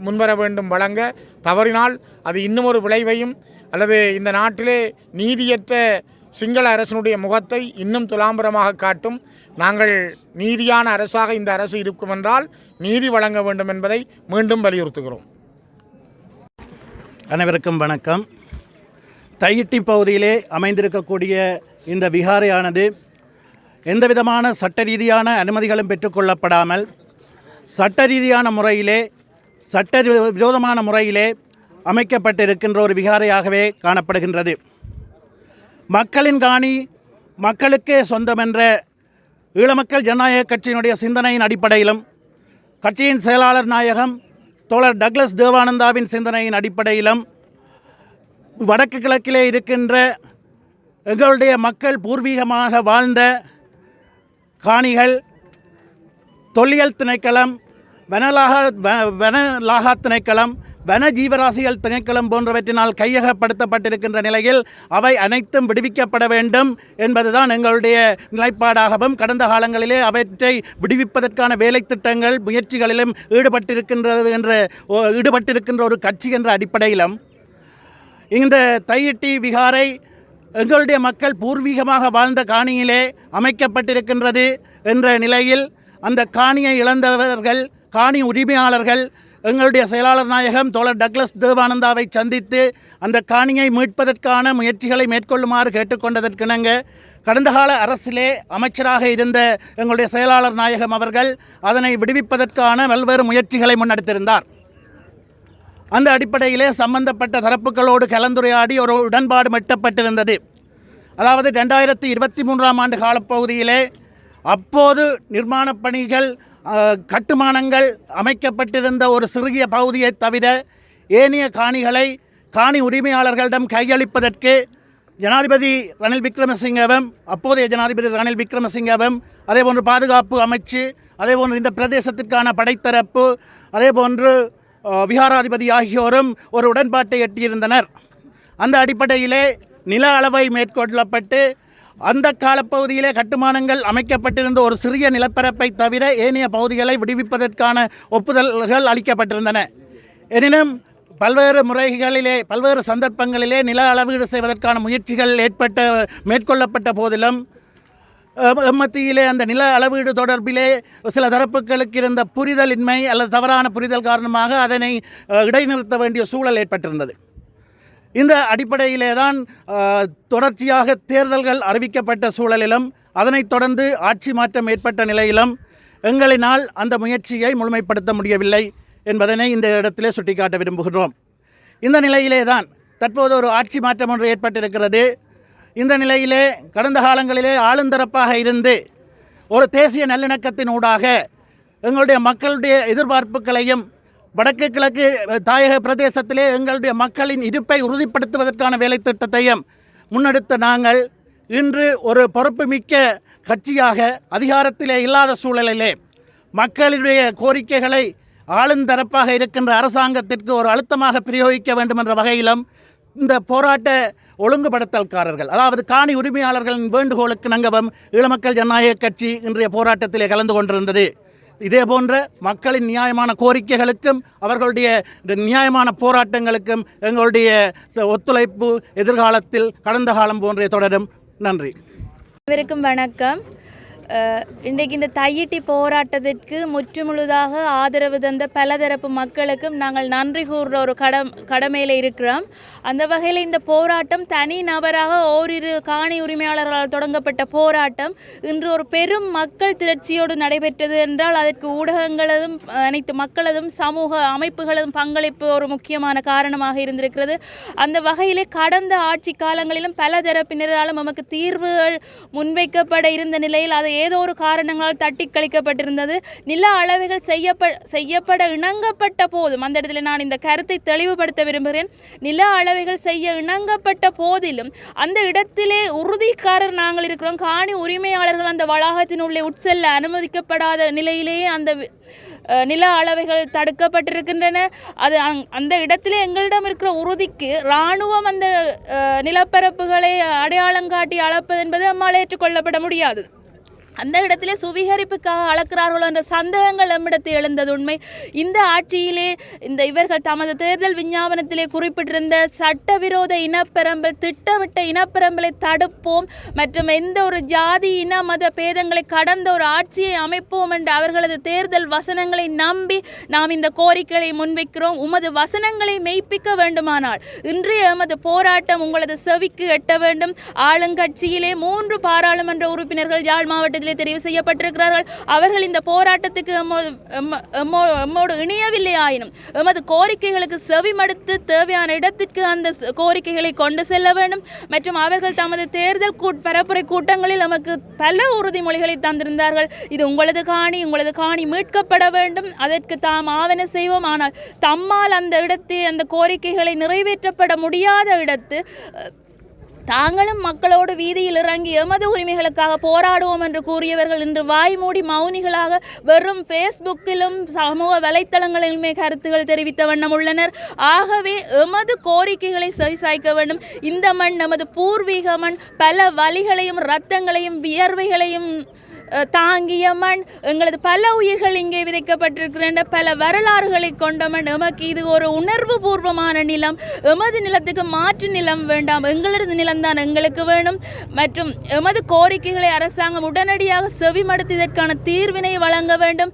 முன்வர வேண்டும். வழங்க தவறினால் அது இன்னும் ஒரு விளைவையும் அல்லது இந்த நாட்டிலே நீதியற்ற சிங்கள அரசினுடைய முகத்தை இன்னும் துலாம்பரமாக காட்டும். நாங்கள் நீதியான அரசாக இந்த அரசு இருக்கும் என்றால் நீதி வழங்க வேண்டும் என்பதை மீண்டும் வலியுறுத்துகிறோம். அனைவருக்கும் வணக்கம். தையிட்டி பகுதியிலே அமைந்திருக்கக்கூடிய இந்த விகாரையானது எந்தவிதமான சட்ட ரீதியான அனுமதிகளும் பெற்றுக்கொள்ளப்படாமல் சட்ட ரீதியான முறையிலே, சட்ட விரோதமான முறையிலே அமைக்கப்பட்டிருக்கின்ற ஒரு விகாரையாகவே காணப்படுகின்றது. மக்களின் காணி மக்களுக்கே சொந்தமென்ற ஈழமக்கள் ஜனநாயக கட்சியினுடைய சிந்தனையின் அடிப்படையிலும் கட்சியின் செயலாளர் நாயகம் தோழர் டக்ளஸ் தேவானந்தாவின் சிந்தனையின் அடிப்படையிலும் வடக்கு கிழக்கிலே இருக்கின்ற எங்களுடைய மக்கள் பூர்வீகமாக வாழ்ந்த காணிகள் தொல்லியல் திணைக்களம், வனலாகா திணைக்களம், வன ஜீவராசிகள் திணைக்களம் போன்றவற்றினால் கையகப்படுத்தப்பட்டிருக்கின்ற நிலையில் அவை அனைத்தும் விடுவிக்கப்பட வேண்டும் என்பதுதான் எங்களுடைய நிலைப்பாடாகவும் கடந்த காலங்களிலே அவற்றை விடுவிப்பதற்கான வேலை திட்டங்கள் முயற்சிகளிலும் ஈடுபட்டிருக்கின்ற ஒரு கட்சி என்ற அடிப்படையிலும் இந்த தையிட்டி விகாரை எங்களுடைய மக்கள் பூர்வீகமாக வாழ்ந்த காணியிலே அமைக்கப்பட்டிருக்கின்றது என்ற நிலையில் அந்த காணியை இழந்தவர்கள், காணி உரிமையாளர்கள் எங்களுடைய செயலாளர் நாயகம் தோழர் டக்ளஸ் தேவானந்தாவை சந்தித்து அந்த காணியை மீட்பதற்கான முயற்சிகளை மேற்கொள்ளுமாறு கேட்டுக்கொண்டதற்கிணங்க கடந்த கால அரசிலே அமைச்சராக இருந்த எங்களுடைய செயலாளர் நாயகம் அவர்கள் அதனை விடுவிப்பதற்கான பல்வேறு முயற்சிகளை முன்னெடுத்திருந்தார். அந்த அடிப்படையிலே சம்பந்தப்பட்ட தரப்புகளோடு கலந்துரையாடி ஒரு உடன்பாடு எட்டப்பட்டிருந்தது. அதாவது 2023ஆம் ஆண்டு காலப்பகுதியிலே அப்போது நிர்மாணப் பணிகள், கட்டுமானங்கள் அமைக்கப்பட்டிருந்த ஒரு சிறிய பகுதியை தவிர ஏனைய காணிகளை காணி உரிமையாளர்களிடம் கையளிப்பதற்கு ஜனாதிபதி ரணில் விக்ரமசிங்கவும், அப்போதைய ஜனாதிபதி ரணில் விக்ரமசிங்கவும், அதேபோன்று பாதுகாப்பு அமைச்சு, அதேபோன்று இந்த பிரதேசத்திற்கான படைத்தரப்பு, அதேபோன்று விகாராதிபதி ஆகியோரும் ஒரு உடன்பாட்டை எட்டியிருந்தனர். அந்த அடிப்படையிலே நில அளவை மேற்கொள்ளப்பட்டு அந்த காலப்பகுதியிலே கட்டுமானங்கள் அமைக்கப்பட்டிருந்த ஒரு சிறிய நிலப்பரப்பை தவிர ஏனைய பகுதிகளை விடுவிப்பதற்கான ஒப்புதல்கள் அளிக்கப்பட்டிருந்தன. எனினும் பல்வேறு முறைகளிலே, பல்வேறு சந்தர்ப்பங்களிலே நில அளவீடு செய்வதற்கான முயற்சிகள் மேற்கொள்ளப்பட்ட போதிலும் மத்தியிலே அந்த நில அளவீடு தொடர்பிலே சில தரப்புகளுக்கு இருந்த புரிதலின்மை அல்லது தவறான புரிதல் காரணமாக அதனை இடைநிறுத்த வேண்டிய சூழல் ஏற்பட்டிருந்தது. இந்த அடிப்படையிலே தான் தொடர்ச்சியாக தேர்தல்கள் அறிவிக்கப்பட்ட சூழலிலும் அதனைத் தொடர்ந்து ஆட்சி மாற்றம் ஏற்பட்ட நிலையிலும் எங்களினால் அந்த முயற்சியை முழுமைப்படுத்த முடியவில்லை என்பதனை இந்த இடத்திலே சுட்டிக்காட்ட விரும்புகிறோம். இந்த நிலையிலே தான் தற்போது ஒரு ஆட்சி மாற்றம் ஒன்று ஏற்பட்டிருக்கிறது. இந்த நிலையிலே கடந்த காலங்களிலே ஆளுந்தரப்பாக இருந்து ஒரு தேசிய நல்லிணக்கத்தின் ஊடாக எங்களுடைய மக்களுடைய எதிர்பார்ப்புகளையும் வடக்கு கிழக்கு தாயக பிரதேசத்திலே எங்களுடைய மக்களின் இருப்பை உறுதிப்படுத்துவதற்கான வேலை திட்டத்தையும் முன்னெடுத்த நாங்கள் இன்று ஒரு பொறுப்புமிக்க கட்சியாக அதிகாரத்திலே இல்லாத சூழலிலே மக்களுடைய கோரிக்கைகளை ஆளுந்தரப்பாக இருக்கின்ற அரசாங்கத்திற்கு ஒரு அழுத்தமாக பிரயோகிக்க வேண்டும் என்ற வகையிலும் இந்த போராட்ட ஒழுங்குபடுத்தல்காரர்கள், அதாவது காணி உரிமையாளர்களின் வேண்டுகோளுக்கு நங்கவும் ஈழமக்கள் ஜனநாயக கட்சி இன்றைய போராட்டத்திலே கலந்து கொண்டிருந்தது. இதே போன்ற மக்களின் நியாயமான கோரிக்கைகளுக்கும் அவர்களுடைய நியாயமான போராட்டங்களுக்கும் எங்களுடைய ஒத்துழைப்பு எதிர்காலத்தில் கடந்த காலம் போன்றே தொடரும். நன்றி. அனைவருக்கும் வணக்கம். இன்றைக்கு இந்த தையிட்டி போராட்டத்திற்கு முற்றுமுழுதாக ஆதரவு தந்த பலதரப்பு மக்களுக்கும் நாங்கள் நன்றி கூறுற ஒரு கடமையில் இருக்கிறோம். அந்த வகையில் இந்த போராட்டம் தனி நபராக ஓரிரு காணி உரிமையாளர்களால் தொடங்கப்பட்ட போராட்டம் இன்று ஒரு பெரும் மக்கள் திரட்சியோடு நடைபெற்றது என்றால் அதற்கு ஊடகங்களதும் அனைத்து மக்களதும் சமூக அமைப்புகளதும் பங்களிப்பு ஒரு முக்கியமான காரணமாக இருந்திருக்கிறது. அந்த வகையிலே கடந்த ஆட்சி காலங்களிலும் பல தரப்பினராலும் நமக்கு தீர்வுகள் முன்வைக்கப்பட இருந்த நிலையில் அதை ஏதோ ஒரு காரணங்களால் தட்டி கழிக்கப்பட்டிருந்தது. நில அளவைகள் செய்யப்பட இணங்கப்பட்ட போதும், அந்த இடத்துல நான் இந்த கருத்தை தெளிவுபடுத்த விரும்புகிறேன், நில அளவைகள் செய்ய இணங்கப்பட்ட போதிலும் அந்த இடத்திலே உறுதிக்காரர் நாங்கள் இருக்கிறோம். காணி உரிமையாளர்கள் அந்த வளாகத்தினுள்ளே உட்செல்ல அனுமதிக்கப்படாத நிலையிலேயே அந்த நில அளவைகள் தடுக்கப்பட்டிருக்கின்றன. அது அந்த இடத்திலே எங்களிடம் இருக்கிற உறுதிக்கு இராணுவம் அந்த நிலப்பரப்புகளை அடையாளம் காட்டி அளப்பது என்பது நம்மால் ஏற்றுக்கொள்ளப்பட முடியாது. அந்த இடத்திலே சுவீகரிப்புக்காக அளக்கிறார்களோ என்ற சந்தேகங்கள் நம்மிடத்தில் எழுந்தது உண்மை. இந்த ஆட்சியிலே இவர்கள் தமது தேர்தல் விஞ்ஞாபனத்திலே குறிப்பிட்டிருந்த சட்டவிரோத இனப்பெரம்பல், திட்டமிட்ட இனப்பெரம்பலை தடுப்போம் மற்றும் எந்த ஒரு ஜாதி இன மத பேதங்களை கடந்த ஒரு ஆட்சியை அமைப்போம் என்ற அவர்களது தேர்தல் வசனங்களை நம்பி நாம் இந்த கோரிக்கைகளை முன்வைக்கிறோம். உமது வசனங்களை மெய்ப்பிக்க வேண்டுமானால் இன்றைய எமது போராட்டம் உங்களது செவிக்கு எட்ட வேண்டும். ஆளுங்கட்சியிலே 3 பாராளுமன்ற உறுப்பினர்கள் யாழ் மாவட்டத்தில் தெரிவு செய்யப்பட்டிருக்கிறார்கள். அவர்கள் இந்த போராட்டத்துக்கு எம்மோடு இணையவில்லை ஆயினும் எமது கோரிக்கைகளுக்கு செவிமடுத்து தேவையான இடத்திற்கு அந்த கோரிக்கைகளை கொண்டு செல்ல வேண்டும். மற்றும் அவர்கள் தமது தேர்தல் பரப்புரை கூட்டங்களில் நமக்கு பல உறுதிமொழிகளை தந்திருந்தார்கள். இது உங்களது காணி மீட்கப்பட வேண்டும், அதற்கு தாம் ஆவண செய்வோம். ஆனால் தம்மால் அந்த இடத்தை அந்த கோரிக்கைகளை நிறைவேற்றப்பட முடியாத இடத்து தாங்களும் மக்களோடு வீதியில் இறங்கி எமது உரிமைகளுக்காக போராடுவோம் என்று கூறியவர்கள் இன்று வாய்மூடி மௌனிகளாக வெறும் ஃபேஸ்புக்கிலும் சமூக வலைத்தளங்களிலுமே கருத்துகள் தெரிவித்த வண்ணம் உள்ளனர். ஆகவே எமது கோரிக்கைகளை செவிசாய்க்க வேண்டும். இந்த மண் நமது பூர்வீக மண், பல வலிகளையும் இரத்தங்களையும் வியர்வைகளையும் தாங்கிய மண், எங்களது பல உயிர்கள் இங்கே விதைக்கப்பட்டிருக்கின்ற பல வரலாறுகளை கொண்ட மண். எமக்கு இது ஒரு உணர்வு பூர்வமான நிலம். எமது நிலத்துக்கு மாற்று நிலம் வேண்டாம், எங்களது நிலம்தான் எங்களுக்கு வேணும். மற்றும் எமது கோரிக்கைகளை அரசாங்கம் உடனடியாக செவிமடுத்து இதற்கான தீர்வினை வழங்க வேண்டும்.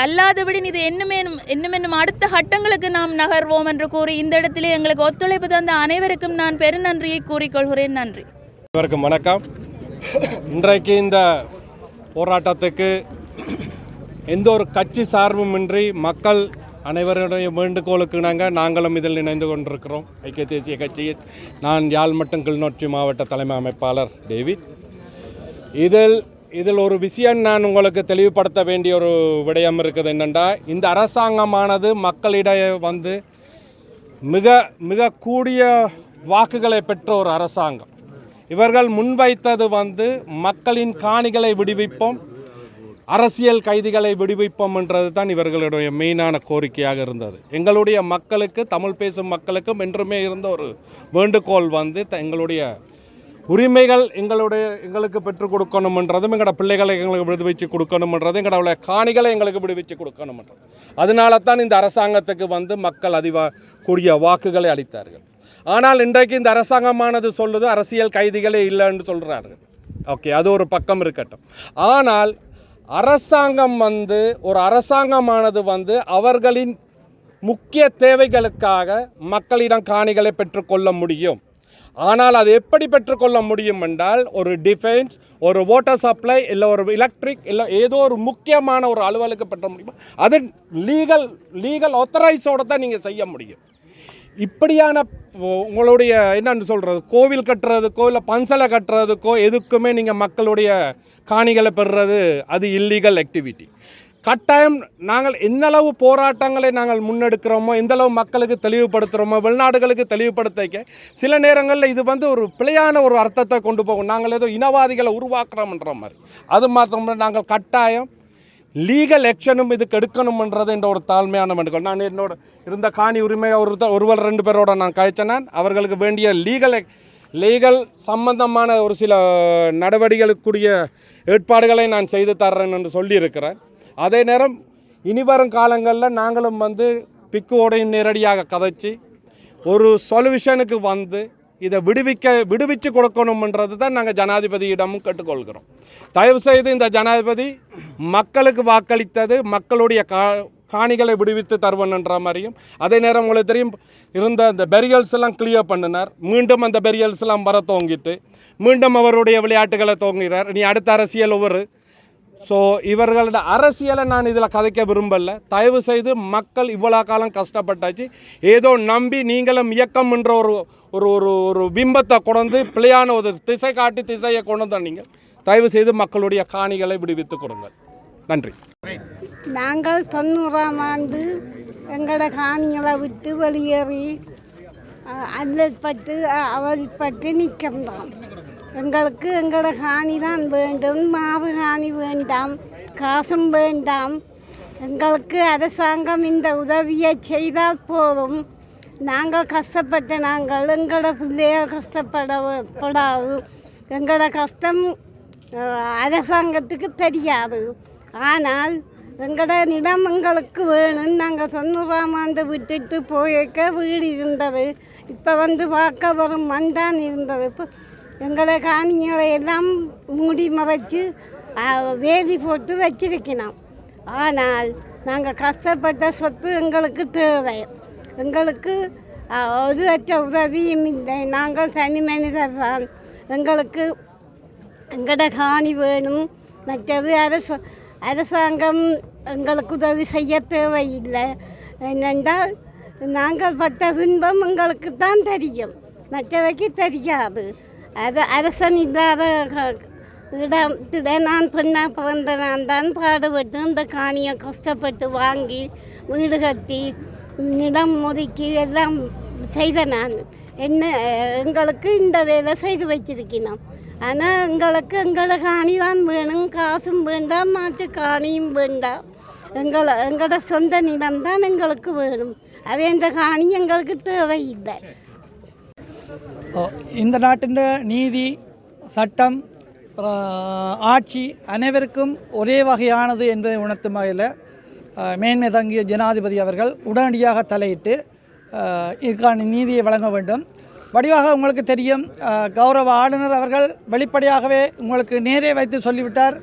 அல்லாதபடி இது என்னும் அடுத்த கட்டங்களுக்கு நாம் நகர்வோம் என்று கூறி இந்த இடத்திலே எங்களுக்கு ஒத்துழைப்பு தந்த அனைவருக்கும் நான் பெருநன்றியை கூறிக்கொள்கிறேன். நன்றி. அனைவருக்கும் வணக்கம். இன்றைக்கு இந்த போராட்டத்துக்கு எந்த ஒரு கட்சி சார்புமின்றி மக்கள் அனைவருடைய வேண்டுகோளுக்கு நாங்களும் இதில் இணைந்து கொண்டிருக்கிறோம். ஐக்கிய தேசிய கட்சியில் நான் யாழ் மற்றும் கிளிநொச்சி மாவட்ட தலைமை அமைப்பாளர் டேவிட். இதில் ஒரு விஷயம் நான் உங்களுக்கு தெளிவுபடுத்த வேண்டிய ஒரு விடயம் இருக்குது. என்னென்னா, இந்த அரசாங்கமானது மக்களிடையே மிக கூடிய வாக்குகளை பெற்ற ஒரு அரசாங்கம். இவர்கள் முன்வைத்தது மக்களின் காணிகளை விடுவிப்போம், அரசியல் கைதிகளை விடுவிப்போம் என்றது தான் இவர்களுடைய மெயினான கோரிக்கையாக இருந்தது. எங்களுடைய மக்களுக்கு, தமிழ் பேசும் மக்களுக்கும் என்றுமே இருந்த ஒரு வேண்டுகோள் எங்களுடைய உரிமைகள் எங்களுக்கு பெற்றுக் கொடுக்கணும்ன்றதும், எங்களோட பிள்ளைகளை எங்களுக்கு விடுவிச்சு கொடுக்கணும்ன்றதும், எங்களுடைய காணிகளை எங்களுக்கு விடுவிச்சு கொடுக்கணும்ன்றது. அதனால தான் இந்த அரசாங்கத்துக்கு மக்கள் கூடிய வாக்குகளை அளித்தார்கள். ஆனால் இன்றைக்கு இந்த அரசாங்கமானது சொல்லுது அரசியல் கைதிகளே இல்லைன்னு சொல்கிறார்கள். ஓகே, அது ஒரு பக்கம் இருக்கட்டும். ஆனால் அரசாங்கம் ஒரு அரசாங்கமானது அவர்களின் முக்கிய தேவைகளுக்காக மக்களிடம் காணிகளை பெற்றுக்கொள்ள முடியும். ஆனால் அது எப்படி பெற்றுக்கொள்ள முடியும் என்றால், ஒரு டிஃபென்ஸ், ஒரு வாட்டர் சப்ளை, இல்லை ஒரு எலக்ட்ரிக், இல்லை ஏதோ ஒரு முக்கியமான ஒரு அலுவலுக்கு பெற்ற முடியும். அது லீகல் ஆத்தரைஸோடு தான் நீங்கள் செய்ய முடியும். இப்படியான உங்களுடைய என்னென்னு சொல்கிறது, கோவில் கட்டுறதுக்கோ இல்லை பன்சலை கட்டுறதுக்கோ எதுக்குமே நீங்கள் மக்களுடைய காணிகளை பெறுறது அது இல்லீகல் ஆக்டிவிட்டி. கட்டாயம் நாங்கள் எந்தளவு போராட்டங்களை நாங்கள் முன்னெடுக்கிறோமோ, எந்தளவு மக்களுக்கு தெளிவுபடுத்துகிறோமோ, வெளிநாடுகளுக்கு தெளிவுபடுத்த சில நேரங்களில் இது ஒரு பிழையான ஒரு அர்த்தத்தை கொண்டு போகும். நாங்கள் ஏதோ இனவாதிகளை உருவாக்குறோம்ன்ற மாதிரி. அது மாத்திரம் நாங்கள் கட்டாயம் லீகல் ஆக்ஷனும் இதுக்கு எடுக்கணும்ன்றது என்ற ஒரு தாழ்மையான வேண்டுகோள். நான் என்னோட இருந்த காணி உரிமையை ஒருவர் 2 பேரோட நான் கழிச்சேன். அவர்களுக்கு வேண்டிய லீகல் சம்பந்தமான ஒரு சில நடவடிக்கைகளுக்குரிய ஏற்பாடுகளை நான் செய்து தர்றேன் என்று சொல்லியிருக்கிறேன். அதே நேரம் இனி வரும் காலங்களில் நாங்களும் பிக்குவோடையும் நேரடியாக கதைச்சி ஒரு சொல்யூஷனுக்கு இதை விடுவிச்சு கொடுக்கணும்ன்றது தான் நாங்கள் ஜனாதிபதியிடமும் கேட்டுக்கொள்கிறோம். தயவுசெய்து இந்த ஜனாதிபதி மக்களுக்கு வாக்களித்தது மக்களுடைய காணிகளை விடுவித்து தருவன்ற மாதிரியும், அதே நேரம் உங்களுக்கு தெரியும் இருந்த அந்த பெரியல்ஸ் எல்லாம் கிளியர் பண்ணினார். மீண்டும் அந்த பெரியல்ஸ் எல்லாம் வர தோங்கிட்டு மீண்டும் அவருடைய விளையாட்டுகளை தோங்குகிறார். இனி அடுத்த அரசியல் ஸோ இவர்களோட அரசியலை நான் இதில் கதைக்க விரும்பலை. தயவு செய்து மக்கள் இவ்வளோ காலம் கஷ்டப்பட்டாச்சு, ஏதோ நம்பி நீங்களும் இயக்கம் என்ற ஒரு ஒரு ஒரு ஒரு பிம்பத்தை கொண்டு பிள்ளையான ஒரு திசையை கொண்டு நீங்கள் தயவு செய்து மக்களுடைய காணிகளை விடுவித்துக் கொடுங்கள். நன்றி. நாங்கள் 90ஆம் ஆண்டு எங்களோட காணிகளை விட்டு வெளியேறி அல்லற்பட்டு அவதிப்பட்டு நிற்கின்றோம். எங்களுக்கு எங்களோட காணி தான் வேண்டும், மாறு காணி வேண்டாம், காசும் வேண்டாம். எங்களுக்கு அரசாங்கம் இந்த உதவியை செய்தால் போதும். நாங்கள் கஷ்டப்பட்ட எங்களோட பிள்ளைகள் கஷ்டப்படாது. எங்களோட கஷ்டம் அரசாங்கத்துக்கு தெரியாது. ஆனால் எங்களோட நிலம் எங்களுக்கு வேணும். நாங்கள் 90ஆம் ஆண்டு விட்டுட்டு போயிருக்க வீடு இருந்தது. இப்போ வந்து பார்க்க வரும் மண் தான் இருந்தது. இப்போ எங்களை காணிகளை எல்லாம் மூடி மறைச்சு வேலி போட்டு வச்சிருக்கணும். ஆனால் நாங்கள் கஷ்டப்பட்ட சொத்து எங்களுக்கு தேவை. எங்களுக்கு ஒரு லட்ச உதவியும் இல்லை. நாங்கள் தனி மனிதர் தான். எங்களுக்கு எங்களோட காணி வேணும். மற்றது அரசாங்கம் எங்களுக்கு உதவி செய்ய தேவையில்லை. என்னென்றால் நாங்கள் பட்ட துன்பம் எங்களுக்கு தான் தெரியும், மற்றவைக்கு தெரியாது. அரசன் இல்லாத இடத்துல நான் பெண்ணாக பிறந்த நான் தான் பாடுபட்டு இந்த காணியை கஷ்டப்பட்டு வாங்கி வீடு கட்டி நிலம் ஒதுக்கி எல்லாம் செய்த நான். எங்களுக்கு இந்த வேலை செய்து வச்சிருக்கணும். ஆனால் எங்களுக்கு எங்களோட காணி தான் வேணும், காசும் வேண்டாம், மாற்று காணியும் வேண்டாம். எங்களோட சொந்த நிலம் தான் எங்களுக்கு வேணும். இந்த காணி எங்களுக்கு தேவையில்லை. இந்த நாட்டின் நீதி, சட்டம், ஆட்சி அனைவருக்கும் ஒரே வகையானது என்பதை உணர்த்தும் வகையில் மேன்மை தங்கிய ஜனாதிபதி அவர்கள் உடனடியாக தலையிட்டு இதுக்கான நீதியை வழங்க வேண்டும். வடிவாக உங்களுக்கு தெரியும், கௌரவ ஆளுநர் அவர்கள் வெளிப்படையாகவே உங்களுக்கு நேரே வைத்து சொல்லிவிட்டார்,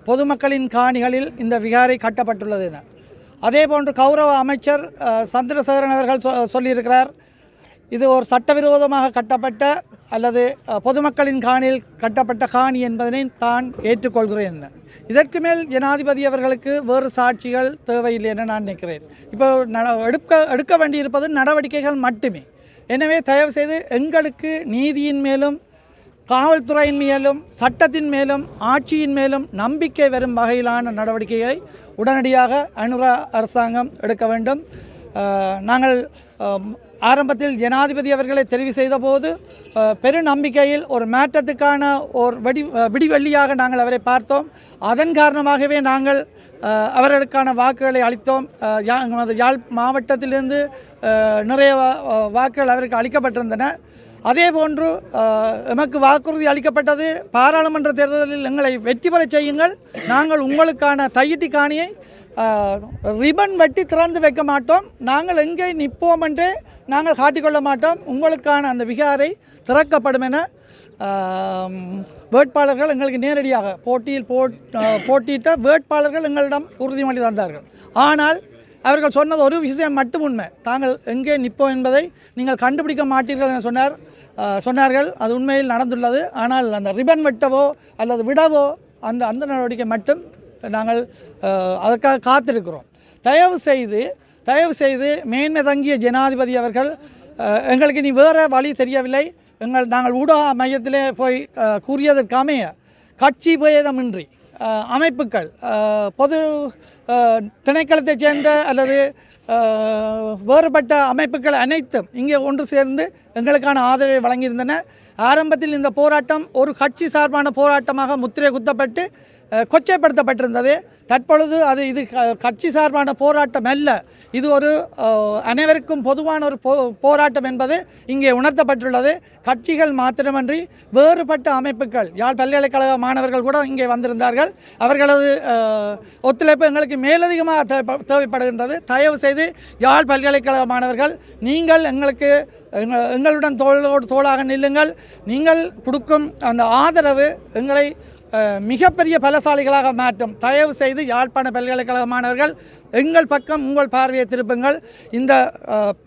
பொதுமக்களின் காணிகளில் இந்த விகாரை கட்டப்பட்டுள்ளது என. அதே போன்று கௌரவ அமைச்சர் சந்திரசேகரன் அவர்கள் சொல்லியிருக்கிறார், இது ஒரு சட்டவிரோதமாக கட்டப்பட்ட அல்லது பொதுமக்களின் காணியில் கட்டப்பட்ட காணி என்பதனை தான் ஏற்றுக்கொள்கிறேன். இதற்கு மேல் ஜனாதிபதி அவர்களுக்கு வேறு சாட்சிகள் தேவையில்லை என நான் நினைக்கிறேன். இப்போ எடுக்க வேண்டியிருப்பது நடவடிக்கைகள் மட்டுமே. எனவே தயவு செய்து எங்களுக்கு நீதியின் மேலும், காவல்துறையின் மேலும், சட்டத்தின் மேலும், ஆட்சியின் மேலும் நம்பிக்கை வரும் வகையிலான நடவடிக்கைகளை உடனடியாக அனுரா அரசாங்கம் எடுக்க வேண்டும். நாங்கள் ஆரம்பத்தில் ஜனாதிபதி அவர்களை தெரிவு செய்த போது பெருநம்பிக்கையில் ஒரு மாற்றத்துக்கான ஒரு விடிவெள்ளியாக நாங்கள் அவரை பார்த்தோம். அதன் காரணமாகவே நாங்கள் அவர்களுக்கான வாக்குகளை அளித்தோம். யாழ் மாவட்டத்திலிருந்து நிறைய வாக்குகள் அவருக்கு அளிக்கப்பட்டிருந்தன. அதே போன்று எமக்கு வாக்குறுதி அளிக்கப்பட்டது, பாராளுமன்ற தேர்தலில் எங்களை வெற்றி பெற செய்யுங்கள், நாங்கள் உங்களுக்கான தையிட்டி காணியை ரிபன் வெட்டி திறந்து வைக்க மாட்டோம், நாங்கள் எங்கே நிற்போம் என்றே நாங்கள் காட்டிக்கொள்ள மாட்டோம், உங்களுக்கான அந்த விகாரை திறக்கப்படும் என வேட்பாளர்கள் எங்களுக்கு நேரடியாக போட்டியிட்ட வேட்பாளர்கள் எங்களிடம் உறுதிமொழி தந்தார்கள். ஆனால் அவர்கள் சொன்னது ஒரு விஷயம் மட்டும் உண்மை, தாங்கள் எங்கே நிற்போம் என்பதை நீங்கள் கண்டுபிடிக்க மாட்டீர்கள் என சொன்னார்கள். அது உண்மையில் நடந்துள்ளது. ஆனால் அந்த ரிபன் வெட்டவோ அல்லது விடவோ அந்த நடவடிக்கை மட்டும் நாங்கள் அதற்காக காத்திருக்கிறோம். தயவு செய்து மேன்மை தங்கிய ஜனாதிபதி அவர்கள் எங்களுக்கு இனி வேறு வழி தெரியவில்லை. நாங்கள் ஊடக மையத்திலே போய் கூறியதற்காமைய கட்சி பேதமின்றி அமைப்புகள், பொது திணைக்களத்தைச் சேர்ந்த அல்லது வேறுபட்ட அமைப்புகள் அனைத்தும் இங்கே ஒன்று சேர்ந்து எங்களுக்கான ஆதரவை வழங்கியிருந்தன. ஆரம்பத்தில் இந்த போராட்டம் ஒரு கட்சி சார்பான போராட்டமாக முத்திரை குத்தப்பட்டு கொச்சைப்படுத்தப்பட்டிருந்தது. தற்பொழுது இது கட்சி சார்பான போராட்டம் அல்ல, இது ஒரு அனைவருக்கும் பொதுவான ஒரு போராட்டம் என்பது இங்கே உணர்த்தப்பட்டுள்ளது. கட்சிகள் மாத்திரமன்றி வேறுபட்ட அமைப்புகள், யாழ் பல்கலைக்கழக மாணவர்கள் கூட இங்கே வந்திருந்தார்கள். அவர்களது ஒத்துழைப்பு எங்களுக்கு மேலதிகமாக தேவைப்படுகின்றது. தயவு செய்து யாழ் பல்கலைக்கழக மாணவர்கள், நீங்கள் எங்களுடன் தோளாக நில்லுங்கள். நீங்கள் கொடுக்கும் அந்த ஆதரவு எங்களை மிகப்பெரிய பலசாலிகளாக மாற்றும். தயவு செய்து யாழ்ப்பாண பல்கலைக்கழக மாணவர்கள் எங்கள் பக்கம் உங்கள் பார்வையை திருப்புங்கள். இந்த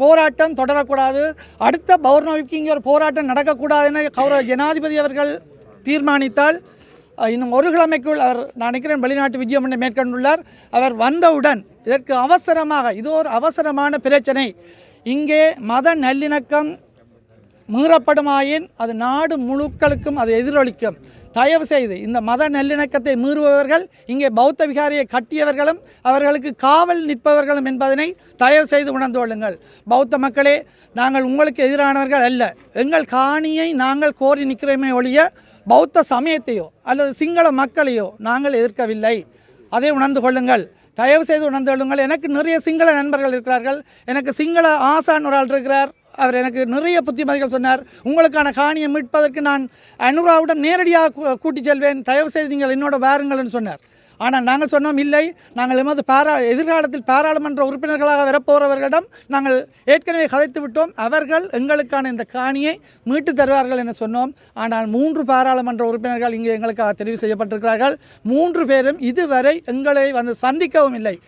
போராட்டம் தொடரக்கூடாது. அடுத்த பௌர்ணமிக்கு இங்கே ஒரு போராட்டம் நடக்கக்கூடாது என கௌரவ ஜனாதிபதி அவர்கள் தீர்மானித்தால் இன்னும் ஒரு கிழமைக்குள் நான் நினைக்கிறேன் வெளிநாட்டு விஜயம் ஒன்றை மேற்கொண்டுள்ளார். அவர் வந்தவுடன் இதற்கு அவசரமாக, இது ஒரு அவசரமான பிரச்சனை, இங்கே மத நல்லிணக்கம் மீறப்படுமாயின் அது நாடு முழுக்களுக்கும் அது எதிரொலிக்கும். தயவு செய்து இந்த மத நல்லிணக்கத்தை மீறுபவர்கள் இங்கே பௌத்த விகாரியை கட்டியவர்களும் அவர்களுக்கு காவல் நிற்பவர்களும் என்பதனை தயவு செய்து உணர்ந்து கொள்ளுங்கள். பௌத்த மக்களே, நாங்கள் உங்களுக்கு எதிரானவர்கள் அல்ல. எங்கள் காணியை நாங்கள் கோரி நிற்கிறோமே ஒழிய பௌத்த சமயத்தையோ அல்லது சிங்கள மக்களையோ நாங்கள் எதிர்க்கவில்லை. அதை உணர்ந்து கொள்ளுங்கள், தயவு செய்து உணர்ந்து கொள்ளுங்கள். எனக்கு நிறைய சிங்கள நண்பர்கள் இருக்கிறார்கள். எனக்கு சிங்கள ஆசான் ஒரு ஆள் இருக்கிறார். அவர் எனக்கு நிறைய புத்திமதிகள் சொன்னார். உங்களுக்கான காணியை மீட்பதற்கு நான் அனுராவுடன் நேரடியாக கூட்டிச் செல்வேன், தயவு செய்து நீங்கள் என்னோட வாருங்கள்னு சொன்னார். ஆனால் நாங்கள் சொன்னோம், இல்லை, நாங்கள் எமது எதிர்காலத்தில் பாராளுமன்ற உறுப்பினர்களாக வரப்போகிறவர்களிடம் நாங்கள் ஏற்கனவே கதைத்து விட்டோம். அவர்கள் எங்களுக்கான இந்த காணியை மீட்டு தருவார்கள் என சொன்னோம். ஆனால் 3 பாராளுமன்ற உறுப்பினர்கள் இங்கே எங்களுக்காக தெரிவு செய்யப்பட்டிருக்கிறார்கள். 3 பேரும் இதுவரை எங்களை வந்து சந்திக்கவும் இல்லை.